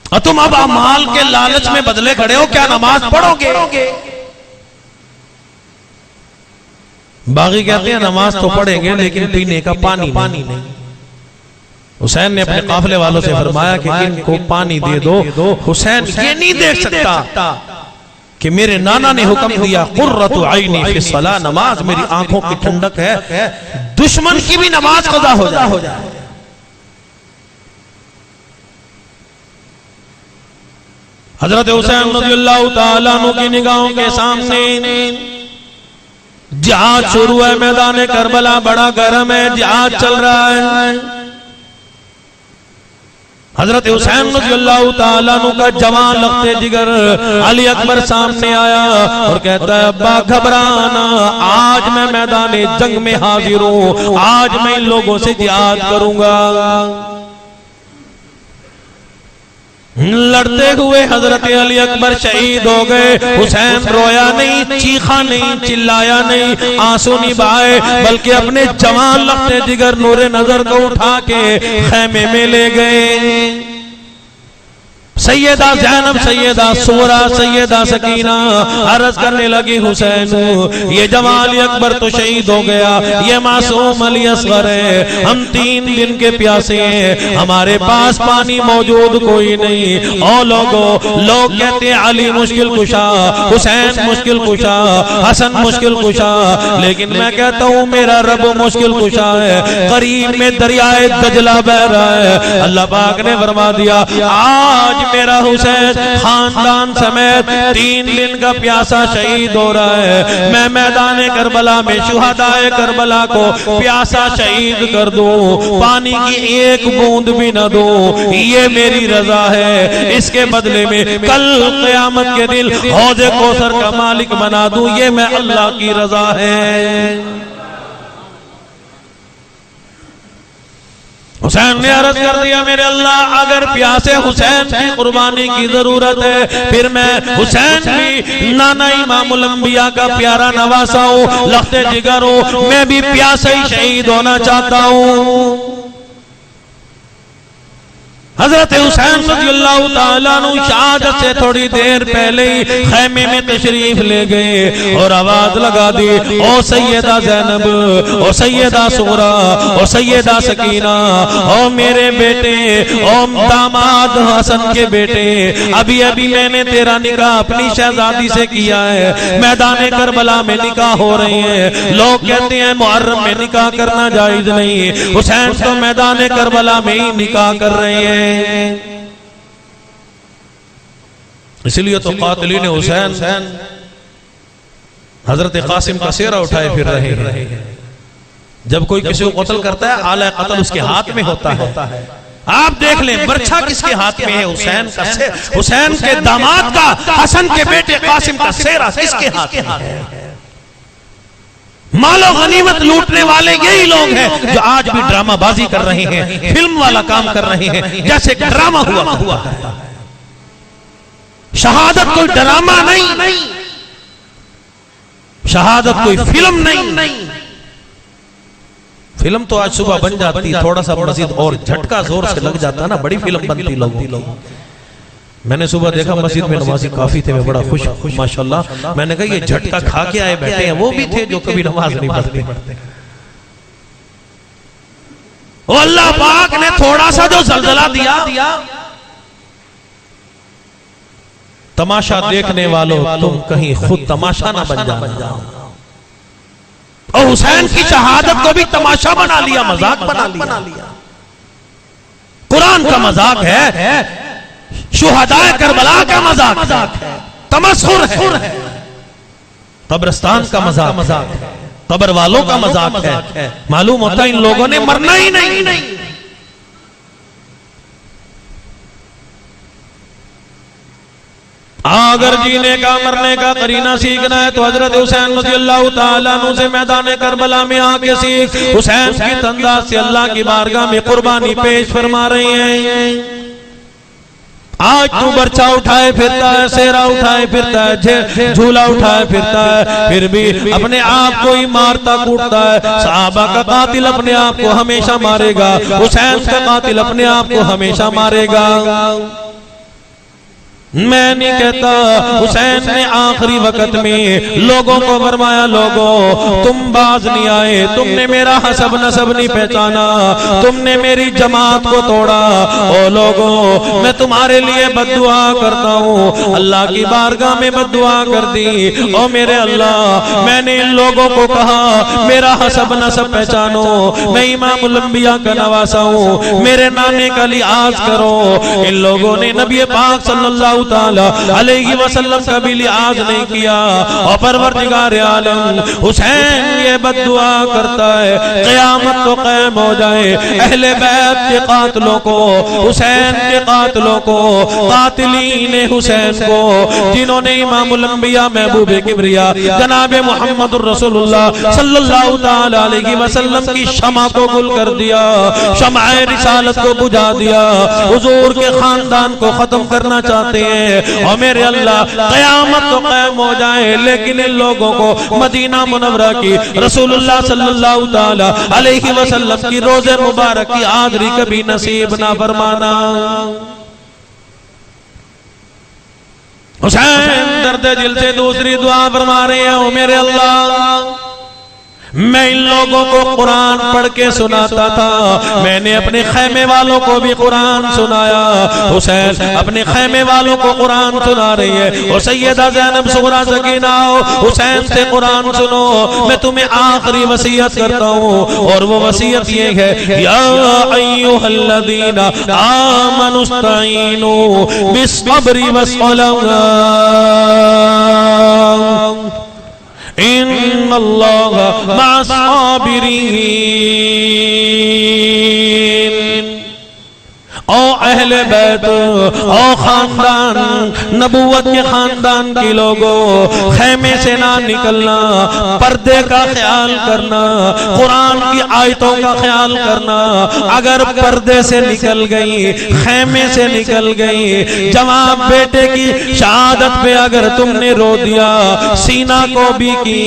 और तुम अब अमाल के लालच में बदले खड़े हो, क्या नमाज पढ़ोगे? बागी कहते हैं नमाज तो पढ़ेंगे लेकिन पीने का पानी नहीं। हुसैन ने अपने काफिले वालों से फरमाया कि इनको पानी दे दो। हुसैन ये नहीं देख सकता कि मेरे नाना ने हुक्म दिया, कुर्रतु आइनी फी सलाह, नमाज मेरी आंखों की ठंडक है, दुश्मन की भी नमाज कज़ा हो जाए। हजरत हुसैन रज़ियल्लाहु ताला अन्हु की निगाहों के सामने जिहाद शुरू है, मैदान करबला बड़ा गर्म है, जिहाद चल रहा है। हजरत हुसैन रज़ियल्लाहु ताला अन्हु का जवान लख्ते जिगर अली अकबर सामने आया और कहता है अब्बा घबराना, आज मैं मैदान जंग में हाजिर हूँ, आज मैं इन लोगों से जिहाद करूंगा। लड़ते हुए हजरत अली अकबर शहीद हो गए। हुसैन रोया नहीं, चीखा नहीं, चिल्लाया नहीं, आंसू नहीं बहाए, बल्कि अपने जवान लख्ते जिगर नूरे नजर को उठा के खैमे में ले गए। सैयदा ज़ैनब, सैयदा सूरा, सैयदा सकीना अर्ज करने लगी हुसैन ये जवान अली अकबर तो शहीद हो गया, ये मासूम अली असगर है, हम 3 दिन के प्यासे हैं, हमारे पास पानी मौजूद कोई नहीं। और लोग कहते हैं अली मुश्किल कुशा, हुसैन मुश्किल कुशा, हसन मुश्किल कुशा, लेकिन मैं कहता हूँ मेरा रब मुश्किल कुशा है। करीब में दरियाए दजला बह रहा है, अल्लाह पाक ने फरमा दिया आज मेरा हुसैन खानदान समेत 3 दिन का प्यासा शहीद हो रहा है। मैं मैदान करबला में शुहदाए करबला को प्यासा शहीद कर दूं, पानी की एक बूंद भी न दूं, ये मेरी रजा है। इसके बदले में कल क़यामत के दिन हौज़े कौसर का मालिक बना दूं, ये मैं अल्लाह की रजा है। हुसैन ने अर्ज कर दिया मेरे अल्लाह अगर प्यासे हुसैन की कुर्बानी की जरूरत है, फिर मैं हुसैन भी नाना इमामुल अंबिया का प्यारा नवासा हूँ, लख्ते जिगर हूँ, मैं भी प्यासे ही शहीद होना चाहता हूँ। हजरत हुसैन रज़ियल्लाहु ताला अन्हु शहादत से थोड़ी देर पहले ही खैमे में तशरीफ ले गए और आवाज लगा दी ओ सैयदा ज़ैनब, ओ सैयदा सूरा, ओ सैयदा सकीना, ओ मेरे बेटे, ओ दामाद हसन के बेटे, अभी अभी मैंने तेरा निकाह अपनी शहजादी से किया है। मैदान करबला में निकाह हो रहे हैं, लोग कहते हैं मुहर्रम में निकाह करना जायज नहीं, हुसैन तो मैदान करबला में ही निकाह कर रहे हैं। इसलिए तो कातिलीन हुसैन हजरत कासिम का सेहरा उठाए फिर रहे हैं। जब कोई किसी को कत्ल करता है आला कत्ल उसके हाथ में होता है। आप देख लें बर्छा किसके हाथ में है? हुसैन का सेहरा, हुसैन के दामाद का, हसन के बेटे कासिम का सेहरा किसके हाथ में है? मालो गनीमत लूटने वाले यही लोग हैं जो आज भी ड्रामाबाजी कर रहे हैं, फिल्म वाला काम कर रहे हैं, जैसे ड्रामा हुआ। शहादत कोई ड्रामा नहीं, शहादत कोई फिल्म नहीं। फिल्म तो आज सुबह बन जाती, थोड़ा सा मस्जिद और झटका जोर से लग जाता ना, बड़ी फिल्म बनती लोगों। मैंने सुबह देखा मस्जिद में नमाजी काफी थे, मैं बड़ा खुश माशाल्लाह। मैंने कहा ये झटका खा के आए बैठे हैं, वो भी थे जो कभी नमाज नहीं पढ़ते। ओ अल्लाह पाक ने थोड़ा सा जो जल्जला दिया, तमाशा देखने वालों तुम कहीं खुद तमाशा ना बन जाओ। और हुसैन की शहादत को भी तमाशा बना लिया, मजाक बना लिया। कुरान का मजाक है, शुहदाए करबला का मजाक है, तमस्खुर है, कब्रिस्तान का मजाक है, कब्र वालों का मजाक है। मालूम होता इन लोगों ने मरना ही नहीं। अगर जीने का मरने का करीना सीखना है तो हजरत हुसैन रज़ियल्लाहु ताला अन्हु से मैदान करबला में आके सीख। हुसैन की तंदा से अल्लाह की बारगाह में कुर्बानी पेश फरमा रहे हैं। आज तू बर्छा उठाए फिरता है, सेहरा उठाए फिरता है, झूला उठाए फिरता है, फिर भी अपने आप को ही मारता कूटता है। सहाबा का कातिल अपने आप को हमेशा मारेगा, हुसैन का कातिल अपने आप को हमेशा मारेगा। मैं नहीं कहता, हुसैन ने आखिरी वक्त में लोगों को फरमाया, लोगों तुम बाज नहीं आए, तुमने मेरा हसब नसब नहीं पहचाना, तुमने मेरी जमात को तोड़ा। ओ लोगों मैं तुम्हारे लिए बद्दुआ करता हूँ। अल्लाह की बारगाह में बद्दुआ कर दी। ओ मेरे अल्लाह मैंने इन लोगों को कहा मेरा हसब नसब पहचानो, मैं इमामुल अंबिया का नवासा हूँ, मेरे नाने का लिहाज करो। इन लोगों ने नबी पाक सल्लल्लाहु ताला अलैहि वसल्लम का भी लिहाज नहीं किया। और परवरदिगार आलम हुसैन ये बद्दुआ करता है क़यामत तो क़ायम हो जाए, अहले बैत के कातलों को, हुसैन के कातलों को, कातिलीन हुसैन को, जिन्होंने इमामुल अंबिया महबूब किबरिया जनाब मुहम्मदुर रसूलुल्लाह सल्लल्लाहु ताला अलैहि वसल्लम की शमा को गुल कर दिया, शमाए रिसालत को बुझा दिया, हुजूर के खानदान को खत्म करना चाहते हैं। और मेरे अल्लाह क़यामत तो क़ायम हो जाए, लेकिन इन लोगों को मदीना मुनव्वरा की रसूलुल्लाह सल्लल्लाहु ताला अलैहि वसल्लम की रोज़े मुबारक की हाज़री कभी नसीब ना फरमाना। हुसैन दर्द दिल से दूसरी दुआ फरमा रहे हैं, ओ मेरे अल्लाह मैं इन लोगों को कुरान पढ़ के सुनाता था, मैंने अपने खैमे वालों को भी कुरान सुनाया। हुसैन अपने खैमे वालों को कुरान सुना रही है। और सैयदा ज़ैनब सुगरा सकीना हुसैन से कुरान सुनो, मैं तुम्हें आखिरी वसीयत करता हूँ। और वो वसीयत ये है, या अय्युहल्लज़ीना आमनुस्तईनु बिस्सब्रि वस्सलाह इन्नल्लाह मअस-साबिरीन। ओ अहले बैत, ओ खानदान, नबूवत के खानदान के लोगों, खैमे से ना निकलना, पर्दे का ख्याल करना, कुरान की आयतों का ख्याल करना। अगर पर्दे से निकल गई, खैमे से निकल गई, जवाब बेटे की शहादत पे अगर तुमने रो दिया, सीना को भी की,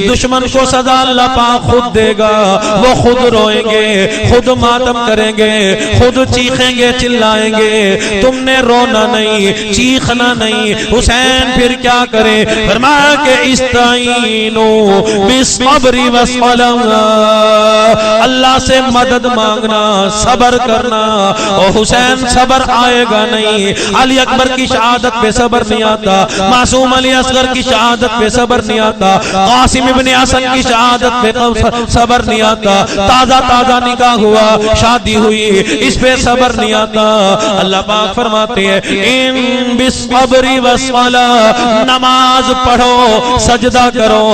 दुश्मन को सजा अल्लाह पाक खुद देगा। वो खुद रोएंगे, खुद मातम करेंगे, खुद चीखेंगे, चिल्लाएंगे, तुमने रोना नहीं, चीखना नहीं। हुसैन फिर क्या करे? फरमाया कि इस्ताईनु बिस्सब्रि वस्सलाह, अल्लाह से मदद मांगना, सबर करना। और हुसैन सबर आएगा नहीं, अली अकबर की शहादत पे सबर नहीं आता, मासूम अली असगर की शहादत पे सबर नहीं आता, कासिम इब्ने हसन की शहादत पे सबर नहीं आता, ताजा ताजा निकाह हुआ, शादी हुई, इस पे सबर नहीं आता। अल्लाह पाक फरमाते हैं इन बिस्सब्रि वस्सलाह, नमाज पढ़ो, सजदा करो,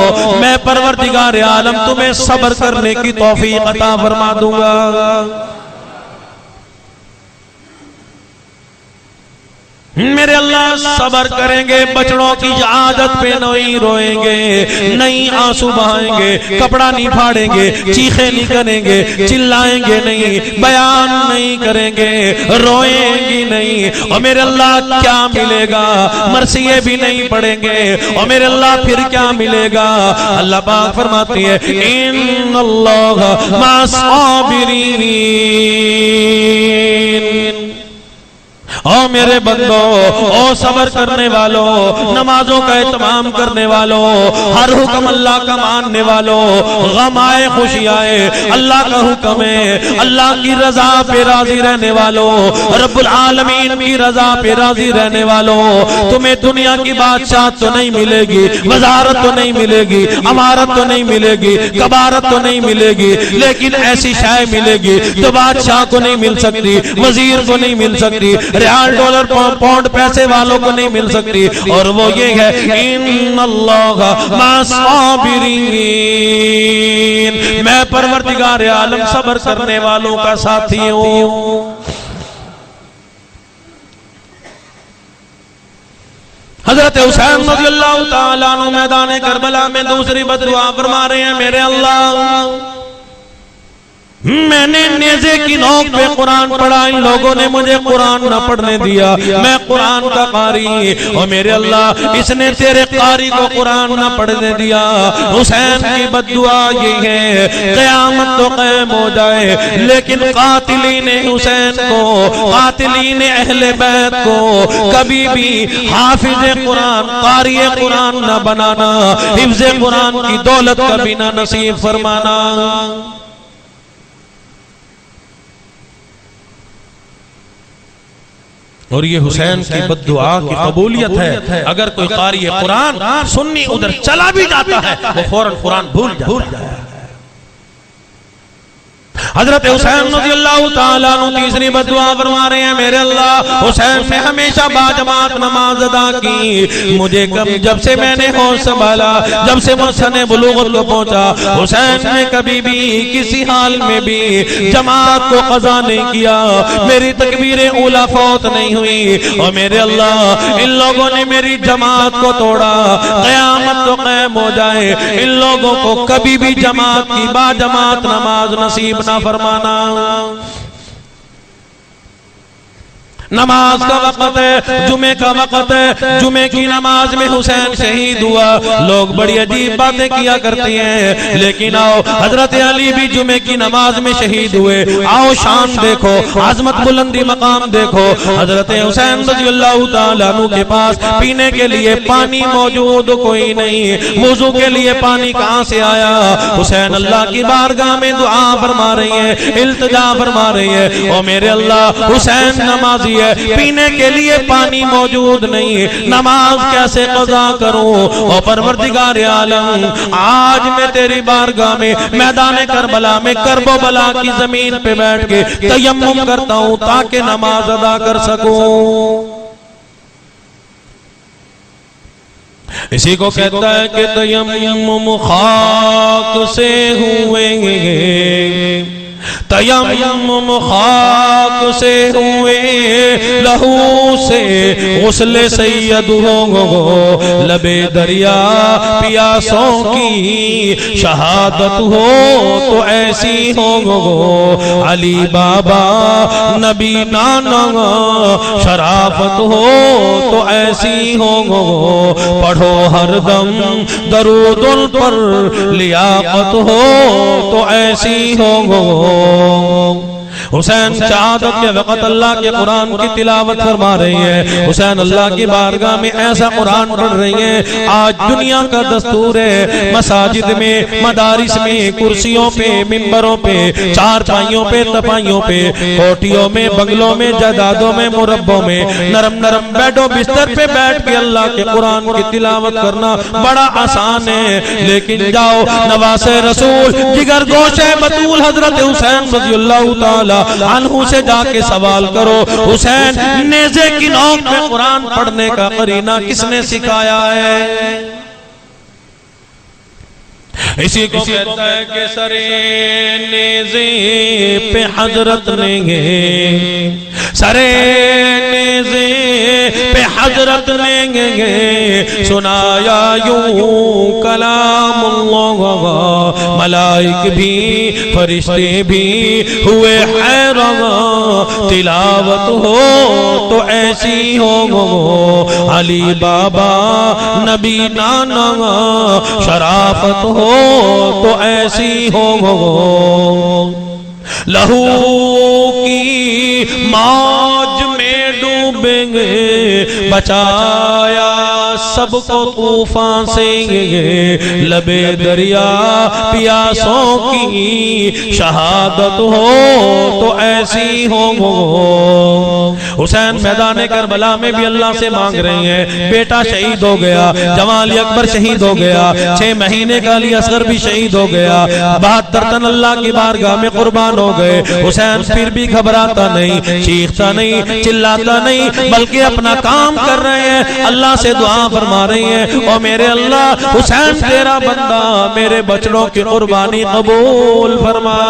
मैं परवरदिगार आलम तुम्हें सब्र करने की तौफीक अता फरमा दूंगा। मेरे अल्लाह सबर करेंगे, बचड़ों की आदत पे नहीं रोएंगे, नहीं आंसू बहाएंगे, कपड़ा नहीं फाड़ेंगे, चीखे नहीं करेंगे, चिल्लाएंगे नहीं, बयान नहीं करेंगे, रोएंगी नहीं। और मेरे अल्लाह क्या मिलेगा? मरसिये भी नहीं पढ़ेंगे। और मेरे अल्लाह फिर क्या मिलेगा? अल्लाह पाक फरमाती है इन्नल्लाह मअस-साबिरीन। ओ मेरे बंदो, ओ सबर करने वालों, नमाजों का एहतमाम करने वालों, हर हुक्म अल्लाह का मानने वालों, गम आए खुशी आए अल्लाह का हुक्म है, अल्लाह की रजा पे राजी रहने वालों, रब्बुल आलमीन की रजा पे राजी रहने वालों, तुम्हें दुनिया की बादशाह तो नहीं मिलेगी, वजारत तो नहीं मिलेगी, अमारत तो नहीं मिलेगी, कबारत तो नहीं मिलेगी, लेकिन ऐसी शाय मिलेगी जो बादशाह को नहीं मिल सकती, वजीर को नहीं मिल सकती, डॉलर पाउंड पैसे वालों को नहीं मिल सकती। और वो ये है इन्नल्लाह मअस-साबिरीन, मैं परवरदिगार आलम सब्र करने वालों का साथी हूँ। हजरत हुसैन रज़ियल्लाहु ताला अन्हु मैदान करबला में दूसरी बददुआ फरमा रहे हैं, मेरे अल्लाह मैंने नेज़े की नोक पे कुरान पढ़ा, इन लोगों ने मुझे कुरान न पढ़ने दिया, मैं कुरान का कारी। और मेरे अल्लाह इसने तेरे कारी को कुरान न पढ़ने दिया। हुसैन की बद्दुआ ये है क़यामत तो क़ायम हो जाए, लेकिन कातिलीन हुसैन को, कातिलीन अहले बैत को कभी भी हाफिज कुरान, कारी कुरान न बनाना, हिफ्ज़ कुरान की दौलत कभी न नसीब फरमाना। और ये हुसैन की बद्दुआ की कबूलियत है। अगर कोई कारी कुरान सुन्नी उधर चला भी जाता है, वो फौरन कुरान भूल जाता है। हजरत हुसैन रज़ियल्लाहु ताला अन्हु तीसरी बददुआ फरमा रहे हैं, मेरे अल्लाह हुसैन ने हमेशा बाजमात नमाज अदा की। मुझे कब जब से मैंने होश संभाला, जब से मुझसे बुलूगत को पहुंचा, हुसैन ने कभी भी किसी हाल में भी जमात को कज़ा नहीं किया। मेरी तकबीरें ऊला फौत नहीं हुई। और मेरे अल्लाह इन लोगों ने मेरी जमात को तोड़ा, क़यामत तो क़ायम हो जाए, इन लोगों को कभी भी जमात की बाजमात नमाज नसीब ना फरमाना। नमाज का वक्त है, जुमे का वक्त है, जुमे की नमाज में हुसैन शहीद हुआ। लोग बड़ी अजीब बातें किया करते हैं, लेकिन आओ हजरत अली भी जुमे की नमाज में शहीद हुए। आओ शान देखो, आजमत बुलंदी मकाम देखो। हजरत हुसैन रज़ियल्लाहु ताला अन्हु के पास पीने के लिए पानी मौजूद कोई नहीं, वुजू के लिए पानी कहां से आया? हुसैन अल्लाह की बारगाह में दुआ फरमा रही है, इल्तिजा फरमा रही है, और मेरे अल्लाह हुसैन नमाजी है, पीने के लिए पानी मौजूद नहीं, नमाज कैसे कज़ा करूं? और परवरदिगार आलम, आज मैं तेरी बारगाह में मैदान करबला में करबो बला की जमीन पे बैठ के तयम्मुम करता हूं ताकि नमाज अदा कर सकूं। इसी को कहता है कि तयम्मुम खाक से हुए, तयम्मुम खाक से हुए, लहू से गुस्ले सैयद हो, लबे दरिया पियासों की शहादत हो तो ऐसी हो। अली बाबा नबी नाना शराफत हो तो ऐसी हो। पढ़ो हरदम दरूद पर लियाकत हो तो ऐसी हो। हुसैन शहादत के वक़्त अल्लाह के कुरान की तिलावत फरमा रही है, हुसैन अल्लाह की बारगाह में ऐसा कुरान पढ़ रही है। आज दुनिया का दस्तूर है, मसाजिद में, मदारिस में, कुर्सियों पे, मिंबरों पे, चारपाइयों पे, तपाइयों पे, कोठियों में, बंगलों में, जायदादों में, मुरब्बों में, नरम नरम बेडों बिस्तर पे बैठ के अल्लाह के कुरान की तिलावत करना बड़ा आसान है। लेकिन जाओ नवासे रसूल जिगर गोशे बतूल हजरत हुसैन रज़ियल्लाहु ताला अन्हु से जाके सवाल करो, हुसैन नेज़े की नोक पे कुरान पढ़ने का करीना किसने सिखाया है? इसी को कहता है कि सरे नेज़े पे हजरत ने, सरे नेज़े पे हजरत ने सुनाया यूं कलामुल्लाह, मलाइक भी फरिश्ते भी हुए हैरान, तिलावत हो तो ऐसी हो। अली बाबा नबी नाना शराफत हो तो ऐसी हो। लहू की मौज में डूबेंगे, बचाया सबको तूफान से, लबे दरिया पियासों की शहादत हो तो ऐसी हो। हुसैन मैदान करबला में भी अल्लाह से मांग रही हैं, बेटा शहीद हो गया, जमाल अकबर शहीद हो गया, 6 महीने का अली असगर भी शहीद हो गया, 72 तन अल्लाह की बारगाह में कुर्बान हो गए। हुसैन फिर भी घबराता नहीं, चीखता नहीं, चिल्लाता नहीं, बल्कि अपना काम कर रहे हैं, अल्लाह से दुआ फरमा रही है, और मेरे अल्लाह हुसैन तेरा बंदा, मेरे बचड़ों की कुर्बानी कबूल फरमा।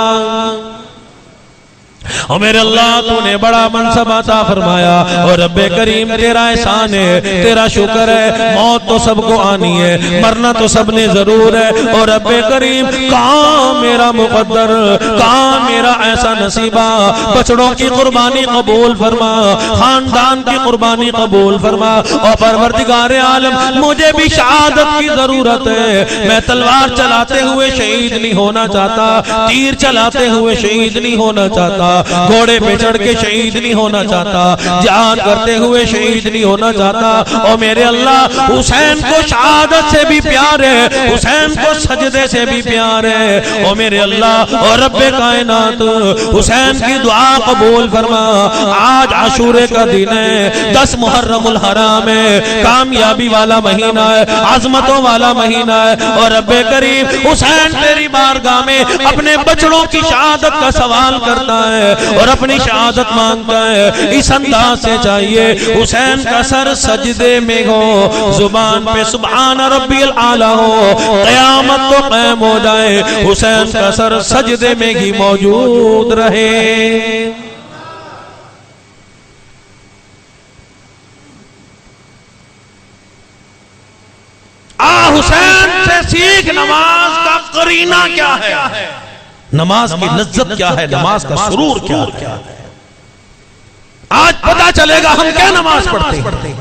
और मेरे अल्लाह तूने बड़ा मनसब अता फरमाया, और रब्बे करीम तेरा एहसान है, तेरा शुक्र है। मौत तो सबको आनी है, मरना तो सबने जरूर है, और रब्बे करीम कहाँ मेरा मुकद्दर, कहाँ मेरा ऐसा नसीबा, बचड़ों की कुर्बानी कबूल फरमा, खानदान की कुर्बानी कबूल फरमा। और परवरदिगार आलम मुझे भी शहादत की जरूरत है, मैं तलवार चलाते हुए शहीद नहीं होना चाहता, तीर चलाते हुए शहीद नहीं होना चाहता, घोड़े पे चढ़ के शहीद नहीं होना चाहता, जिहाद करते हुए शहीद नहीं होना चाहता। और मेरे अल्लाह हुसैन को शहादत से भी प्यार है, हुसैन को सजदे से भी प्यार है। और मेरे अल्लाह और रब्बे कायनात हुसैन की दुआ कबूल फरमा। आज आशूरे का दिन है, 10 मुहर्रमुल हराम है, कामयाबी वाला महीना है, आजमतों वाला महीना है। और रब्बे करीम हुसैन तेरी बारगाह में अपने बचड़ों की शहादत का सवाल करता है और अपनी शहादत मांगता है। इस अंदाज से चाहिए हुसैन का सर सजदे में हो, जुबान पे सुभान रब्बिल आला हो, क़यामत तो क़ायम हो जाए, हुसैन का सर सजदे में ही मौजूद रहे। हुसैन से सीख नमाज का करीना क्या है, नमाज की लज्जत क्या है, नमाज का सुरूर क्या है। आज पता चलेगा हम क्या नमाज पढ़ते हैं।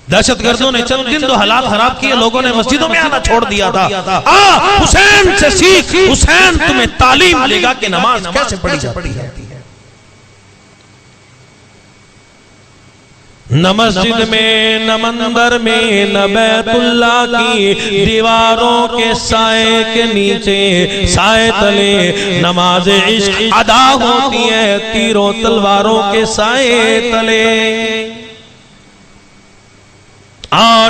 दहशतगर्दों ने चंद दिन तो हालात खराब किए, लोगों ने मस्जिदों में आना छोड़ दिया था। हुसैन से सीख, हुसैन तुम्हें तालीम देगा कि नमाज कैसे पढ़ी जाती है। न मस्जिद में, न मंदिर में, न बैतुल्ला की दीवारों के साए के नीचे, साए तले नमाज इश्क अदा होती है, तीरों तलवारों के साए तले।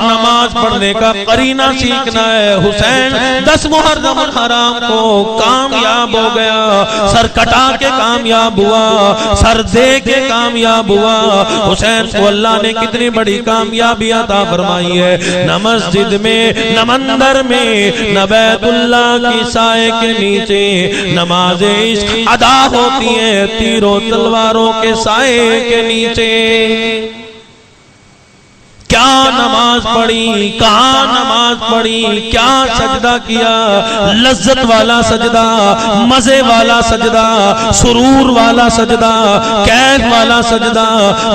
नमाज पढ़ने का करीना सीखना है। हुसैन 10 मुहर्रम हराम को कामयाब हो गया, सर कटा के कामयाब हुआ, सर दे के कामयाब हुआ। हुसैन को अल्लाह ने कितनी बड़ी कामयाबी अता फरमाई है। न मस्जिद में, न मंदिर में, न बैतुल्ला की साए के नीचे नमाज इश्क अदा होती है, तीरों तलवारों के साए के नीचे। क्या नमाज पढ़ी, कहाँ नमाज पढ़ी, क्या सजदा किया, लज्जत वाला सजदा, मजे वाला सजदा, सुरूर वाला सजदा, कैद वाला सजदा।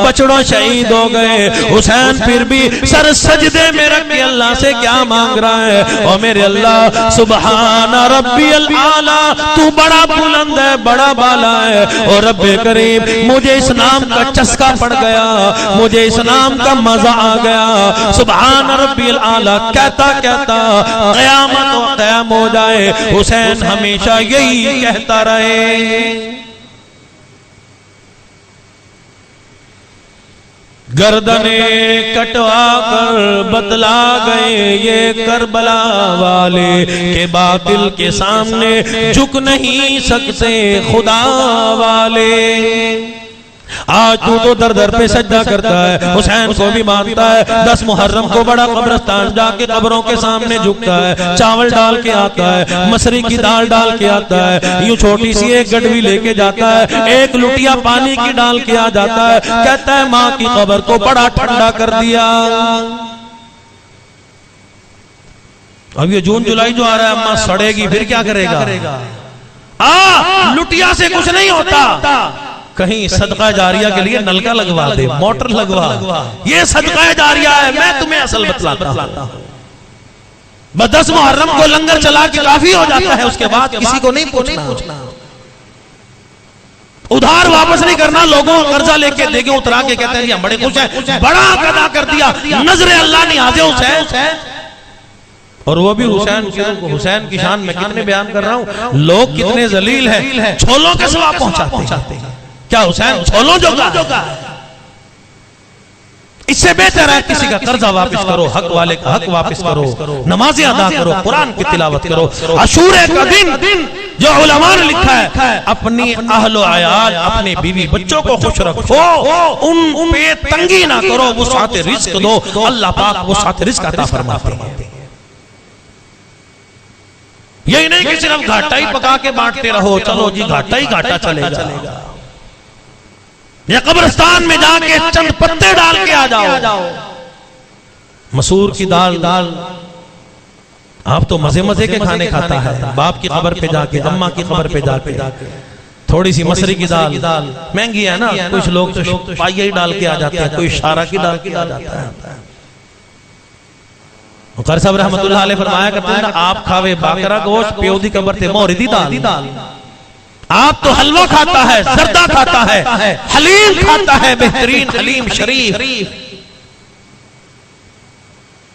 बचड़ों शहीद हो गए, हुसैन फिर भी सर सजदे में रख के अल्लाह से क्या मांग रहा है। और मेरे अल्लाह सुभान रब्बियल आला, तू बड़ा बुलंद है, बड़ा बाला है। और रब्बे करीम मुझे इस नाम का चस्का पड़ गया, मुझे इस नाम का मजा आ गया। सुभान रब्बिल आला कहता कहता क़यामत और क़याम हो जाए, हुसैन हमेशा यही कहता रहे। गर्दने कटवा कर बतला गए ये करबला वाले के बातिल के सामने झुक नहीं सकते खुदा वाले। आज तू तो दर पे सजदा करता है, हुसैन को भी मानता है। 10 मुहर्रम को बड़ा कब्रिस्तान जाके कब्रों के सामने झुकता है, चावल डाल के आता है, मसरी की दाल डाल के आता है, यूं छोटी सी एक गडवी लेके जाता है, एक लुटिया पानी की डाल के आ जाता है, कहता है माँ की कब्र को बड़ा ठंडा कर दिया। अब ये जून जुलाई जो आ रहा है, अम्मा सड़ेगी, फिर क्या करेगा। लुटिया से कुछ नहीं होता, कहीं सदका जारिया के लिए नलका लगवा दे, मोटर लगवा, ये सदका जारिया है। मैं तुम्हें असल बतलाता हूं, बस 10 मुहर्रम को लंगर चला के काफी हो जाता है, उसके बाद किसी को नहीं पूछना, उधार वापस नहीं करना। लोगों को कर्जा लेके देके उतरा के कहते हैं हम बड़े खुश हैं, बड़ा अदा कर दिया, नजरे अल्लाह ने हाजिर हुसैन। और वो भी हुसैन की शान में कितने बयान कर रहा हूं, लोग कितने जलील हैं, छोलों के सवाब पहुंचाते हैं। क्या हुसैन छोलों जोगा? इससे बेहतर है किसी का कर्जा वापस करो, हक वाले का हक वापस करो, नमाज़ें अदा करो, कुरान की तिलावत करो। अशूरे का दिन जो उलमा ने लिखा है, अपनी अहलो अयाल, अपने बीवी बच्चों को खुश रखो, उन पे तंगी ना करो, वो साथ रिस्क दो, अल्लाह पाक वो साथ रिस्क अता फरमाते हैं। यही नहीं कि सिर्फ घाटा ही पका के बांटते रहो, चलो जी घाटा ही घाटा चलेगा। या कब्रिस्तान में जाके चंद पत्ते डाल के आ जाओ, मसूर की दाल। आप तो मजे मजे के खाने खाता है, बाप की कब्र पे जाके, अम्मा की कब्र पे जाके थोड़ी सी मसरी की दाल महंगी है ना, कुछ लोग तो पाइया ही डाल के आ जाते हैं, कोई शारा की डाल के आ जाता है। क़ारी साहब रहमतुल्लाह अलैह फरमाया करते हैं, आप खावे बाकरा गोश्त, प्यो दी कब्र ते मोहरी दी दाल। आप तो हलवा खाता है, जर्दा खाता है, हलीम खाता है, बेहतरीन हलीम शरीफ।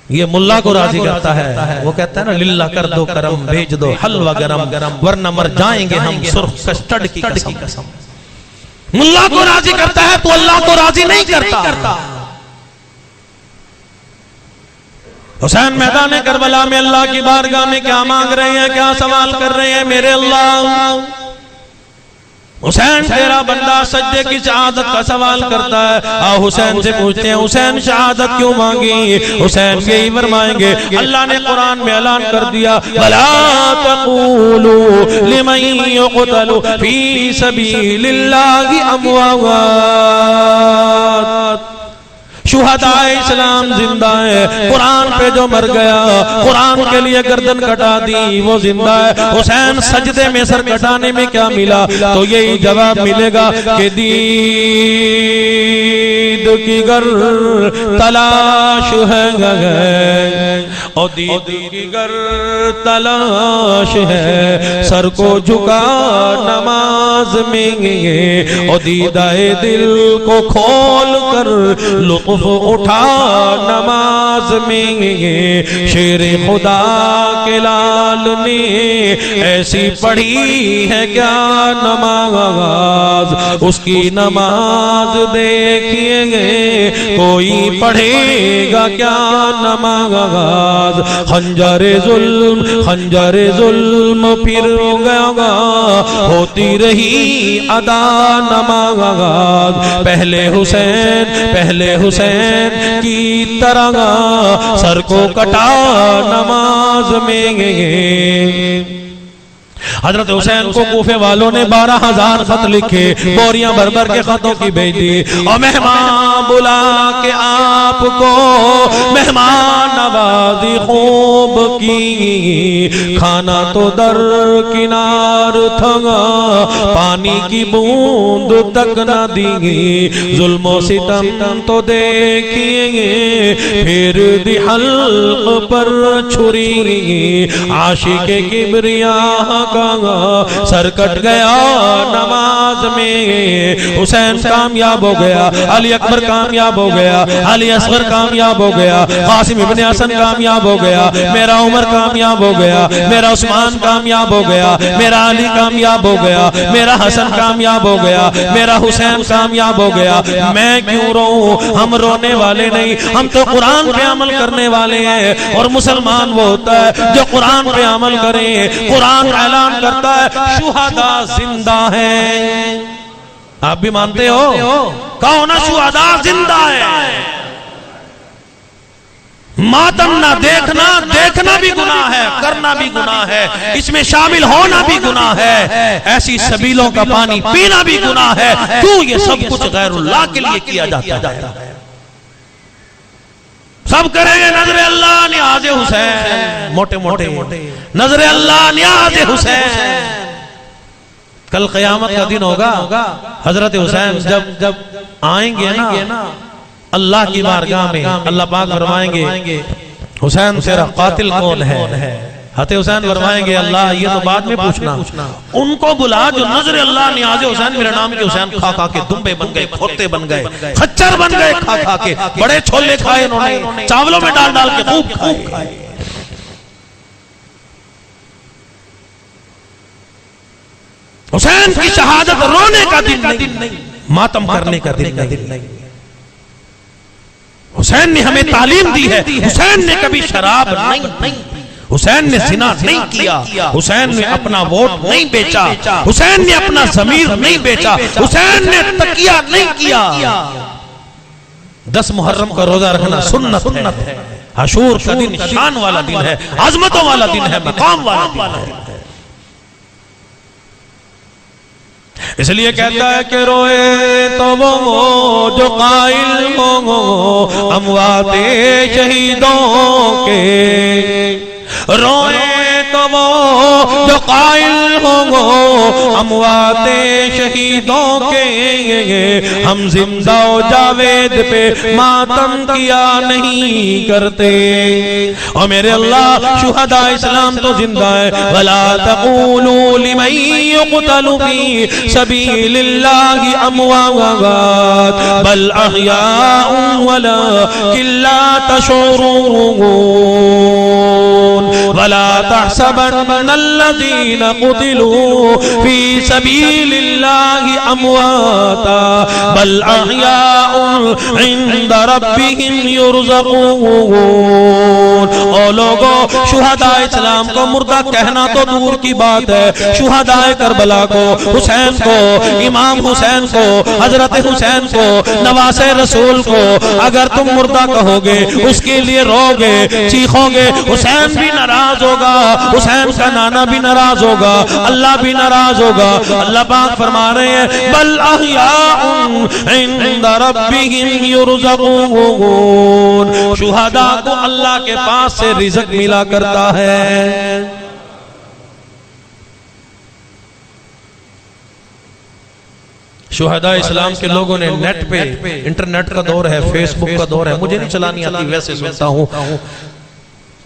ये मुल्ला को राजी करता है। वो कहता है ना, लिल्ला कर दो करम, भेज दो हलवा गरम, वरना मर जाएंगे हम सुर्ख कस्टर्ड की कसम। मुल्ला को राजी करता है तो अल्लाह को राजी नहीं करता। हुसैन मैदान करबला में अल्लाह की बारगाह में क्या मांग रहे हैं, क्या सवाल कर रहे हैं? मेरे अल्लाह, हुसैन तेरा बंदा सज्जे की शहादत का सवाल करता है। आओ हुसैन से पूछते हैं, हुसैन शहादत क्यों मांगी? हुसैन यही फरमाएंगे, अल्लाह ने कुरान में ऐलान कर दिया, वला तक़ूलू लिमन युक़तलु फी सबीलिल्लाहि अमवात। शुहदाए इस्लाम जिंदा है, कुरान पे जो मर गया, कुरान के लिए गर्दन कटा दी, वो जिंदा है। हुसैन सजदे में सर कटाने में क्या मिला? तो यही जवाब मिलेगा कि दीद की गर तलाश है, और दीद की गर तलाश है, सर को झुका नमाज में, और दीदाए दिल को खोल कर लुत्फ उठा नमाज में। शेर खुदा के लाल ने ऐसी पढ़ी है क्या नमाज, उसकी नमाज देखिएंगे, कोई पढ़ेगा क्या नमाज। खंजरे जुल्म फिर गया, होती रही अदा नमाज। पहले हुसैन की तरह सर को कटा नमाज में। हजरत हुसैन को कूफे वालों ने 12,000 खत लिखे, बोरियां भर भर के खतों की भेज दी, और मेहमान बुला के आपको मेहमान नवाजी खूब की। खाना तो दर किनार था, पानी की बूंद तक न दी, जुल्म सितम तो देखिए, फिर दी हल्क पर छुरी, आशिक किबरिया का सर कट गया नमाज में। हुसैन कामयाब हो गया, अली अकबर कामयाब हो गया, अली असगर कामयाब हो गया, कासिम इब्ने हसन कामयाब हो गया, मेरा उमर कामयाब हो गया, मेरा उस्मान कामयाब हो गया, मेरा अली कामयाब हो गया, मेरा हसन कामयाब हो गया, मेरा हुसैन कामयाब हो गया। मैं क्यों रोऊं? हम रोने वाले नहीं, हम तो कुरान पे अमल करने वाले हैं। और मुसलमान वो होता है जो कुरान पे अमल करे। कुरान ऐलान करता है शुहदा जिंदा है। आप भी मानते हो? कहो ना, शुहदा जिंदा है। मातम ना देखना, देखना भी गुनाह है, करना भी गुनाह है, इसमें शामिल होना भी गुनाह है, ऐसी सबीलों का पानी पीना भी गुनाह है। क्यों? ये सब कुछ गैरुल्लाह के लिए किया जाता है। सब करेंगे नजरे अल्लाह नियाज़े हुसैन, मोटे मोटे नजरे अल्लाह नियाज़े हुसैन। कल क़यामत का दिन होगा, हजरत हुसैन जब आएंगे ना अल्लाह की बारगाह में, अल्लाह पाक फरमाएंगे, हुसैन तेरा कातिल कौन है? हते हुसैन फरमाएंगे, अल्लाह ये तो बाद में पूछना, उनको बुला जो नजर अल्लाह नियाज़े हुसैन, मेरे नाम के हुसैन खा खा के दुम्बे बन गए, खोते बन गए, खच्चर बन गए, खा खा के बड़े छोले खाए इन्होंने, चावलों में डाल डाल के खूब खाए। हुसैन की शहादत रोने का दिन नहीं, मातम करने का दिन नहीं। हुसैन ने हमें तालीम दी है, हुसैन ने कभी शराब नहीं, हुसैन ने जिना नहीं किया, हुसैन ने अपना वोट नहीं बेचा, हुसैन ने अपना ज़मीर नहीं बेचा, हुसैन ने तकिया नहीं किया। 10 मुहर्रम का रोजा रखना सुन्नत है। हशूर का दिन शान वाला दिन है, अजमतों वाला दिन है, मकाम वाला दिन है। इसलिए कहता है कि रोए तो वो जो कायल हो अमवाते शहीदों के, रोए तो वो जो कायल हो अमवाते शहीदों के, हम जिंदा जावेद पे मातम किया नहीं करते। और मेरे अल्लाह शुहदा इस्लाम तो जिंदा है। वला तक़ूलू लिमन युक़तलु फी सबीलिल्लाहि अमवात बल अहयाउन वलाकिन ला तशऊरून वला तहसबन्नल्लज़ीना क़ुतिलू फी सबीलिल्लाहि अमवाता बल अहयाउन इंद रब्बिहिम युरज़क़ून। ओ लोगो, शुहदा इस्लाम को मुर्दा कहना तो दूर की बात है, शुहदा करबला को, हुसैन को, इमाम हुसैन को, हजरत हुसैन को, नवासे रसूल को अगर तुम मुर्दा कहोगे, उसके लिए रोगे, चीखोगे, हुसैन भी नाराज होगा, हुसैन का नाना भी नाराज होगा, अल्लाह भी नाराज होगा। अल्लाह पाक फरमा रहे हैं बल अहयाउन इंद रब्बिहिम युरज़क़ून। शुहदा को अल्लाह के पास से रिज़्क़ मिला करता है। शुहदा इस्लाम के लोगों ने नेट पे, इंटरनेट का दौर है, फेसबुक का दौर है, मुझे नहीं चलानी आती, वैसे सुनता हूँ।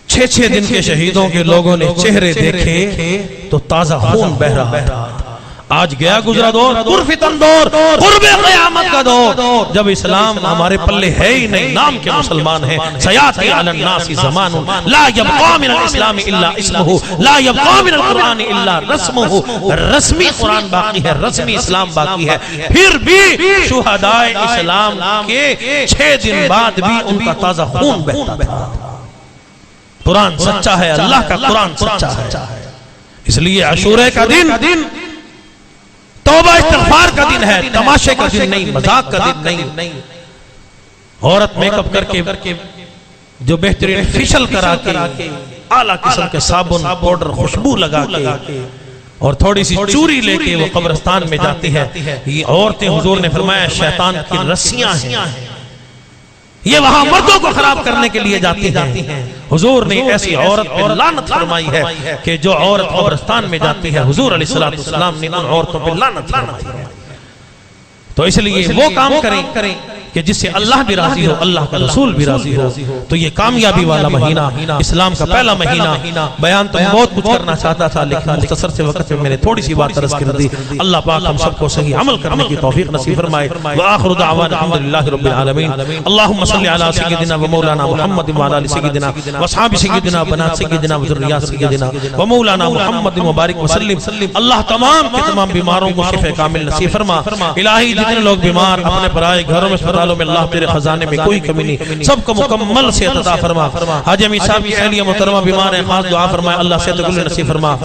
6-6 दिन के शहीदों के लोगों ने चेहरे देखे तो ताजा खून बह रहा था। आज गया गुजरा दौर, कुरफितन दौर, कुर्बे क़यामत का दौर, जब इस्लाम हमारे पल्ले है ही नहीं, नाम के मुसलमान हैं। सयाती अलन नासी ज़मानुन ला यब्क़ा मिनल इस्लामी इल्ला इस्मुहु ला यब्क़ा मिनल कुरानी इल्ला रस्मुहु। रस्मी कुरान बाकी है, रस्मी इस्लाम बाकी है। फिर भी शुहदाए इस्लाम के 6 दिन बाद भी उनका ताजा खून बहता था। कुरान सच्चा है, अल्लाह का कुरान सच्चा है। इसलिए अशूरे का दिन तौबा इस्तिग़फ़ार का दिन है, तमाशे का दिन नहीं, मजाक का दिन नहीं। औरत मेकअप करके जो बेहतरीन फेशियल करा के, आला किस्म के साबुन, पाउडर, खुशबू लगा के और थोड़ी सी चूरी लेके वो कब्रिस्तान में जाती है। ये औरतें, हुजूर ने फरमाया, शैतान की रस्सियां हैं, ये वहां मर्दों को खराब करने के लिए जाती हैं। हुजूर ने ऐसी औरत पे लानत फरमाई है कि जो औरत कब्रिस्तान में जाती है, हुजूर अलैहिस्सलातु वस्सलाम ने उन औरतों पे लानत फरमाई है। तो इसलिए वो काम करें कि जिससे अल्लाह भी राजी हो, अल्लाह का रसूल भी राजी हो। तो ये कामयाबी वाला महीना, इस्लाम का पहला महीना। बयान तो बहुत कुछ करना चाहता था, लेकिन मुख्तसर से वक्त में मैंने थोड़ी सी बात अर्ज कर दी। अल्लाह पाक हम सबको सही अमल करने की तौफीक नसीब फरमाए। व आखिरु दावाना अल्हम्दुलिल्लाहि रब्बिल आलमीन। अल्लाहुम्मा सल्लि अला सय्यिदिना व मौलाना मुहम्मद व अला आलि सय्यिदिना व असहाबि सय्यिदिना व बनात सय्यिदिना व ज़ुर्रिय्यत सय्यिदिना व मौलाना मुहम्मद व बारिक व सल्लिम। अल्लाह तमाम के तमाम बीमारों को शिफा कामिल नसीब फरमा। इलाही जितने लोग बीमार अपने पराए घरों में, अस्पतालों में, अल्लाह तेरे खजाने में कोई कमी नहीं, सबको मुकम्मल सेहत अता फरमा। हाजी अमीर साहब की अहलिया मोहतरमा बीमार है, खास दुआ फरमाए, अल्लाह सेहत कुल नसीब फरमा।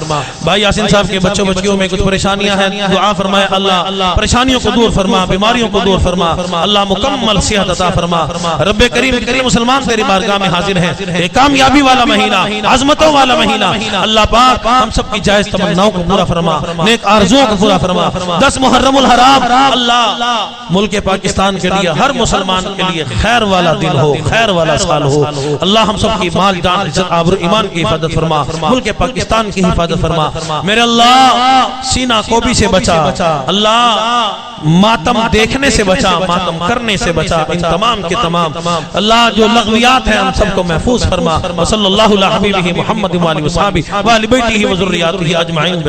भाई यासीन साहब के बच्चों बच्चियों में कुछ परेशानियां हैं, दुआ फरमाए, अल्लाह परेशानियों को दूर फरमा, बीमारियों को दूर फरमा, अल्लाह मुकम्मल सेहत अता फरमा। रब्बे करीम करीम मुसलमान तेरी बारगाह में हाजिर हैं। एक कामयाबी वाला महीना, अज़मतों वाला महीना, अल्लाह पाक हम सब की जायज तमन्नाओं को पूरा फरमा, नेक आरज़ुओं को पूरा फरमा। 10 मुहर्रमुल हराम अल्लाह मुल्क पाकिस्तान के लिए, हर मुसलमान के लिए खैर वाला दिन हो, खैर वाला साल हो। अल्लाह हम सब की माल जान इज्जत आबरू ईमान की हिफाजत फरमा, मुल्क पाकिस्तान की हिफाजत फरमा। मेरे अल्लाह सीना कोबी से बचा, अल्लाह मातम देखने से बचा, मातम करने से बचा, इन तमाम के तमाम अल्लाह जो लग़वियात हैं हम सबको महफूज फरमा। सल्लल्लाहु अला हबीबिही मुहम्मद व आलिहि वसहबी व अहले बैतिही व ज़ुर्रिय्यतिही अजमईन।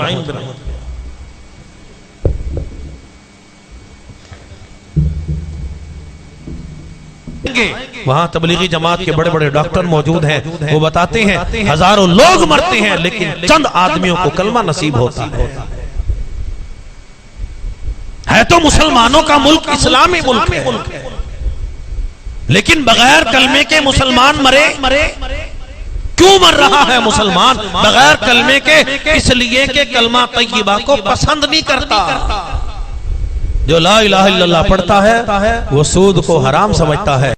वहां तबलीगी जमात के बड़े बड़े डॉक्टर मौजूद हैं, वो बताते हैं हजारों लोग मरते हैं लेकिन चंद आदमियों को कलमा नसीब होता है। तो मुसलमानों का मुल्क इस्लामी मुल्क है, लेकिन बगैर कलमे के मुसलमान मरे। क्यों मर रहा है मुसलमान बगैर कलमे के? इसलिए कि कलमा तय्यबा को पसंद नहीं करता। जो ला इलाहा इल्लल्लाह पढ़ता है वो सूद को हराम समझता है।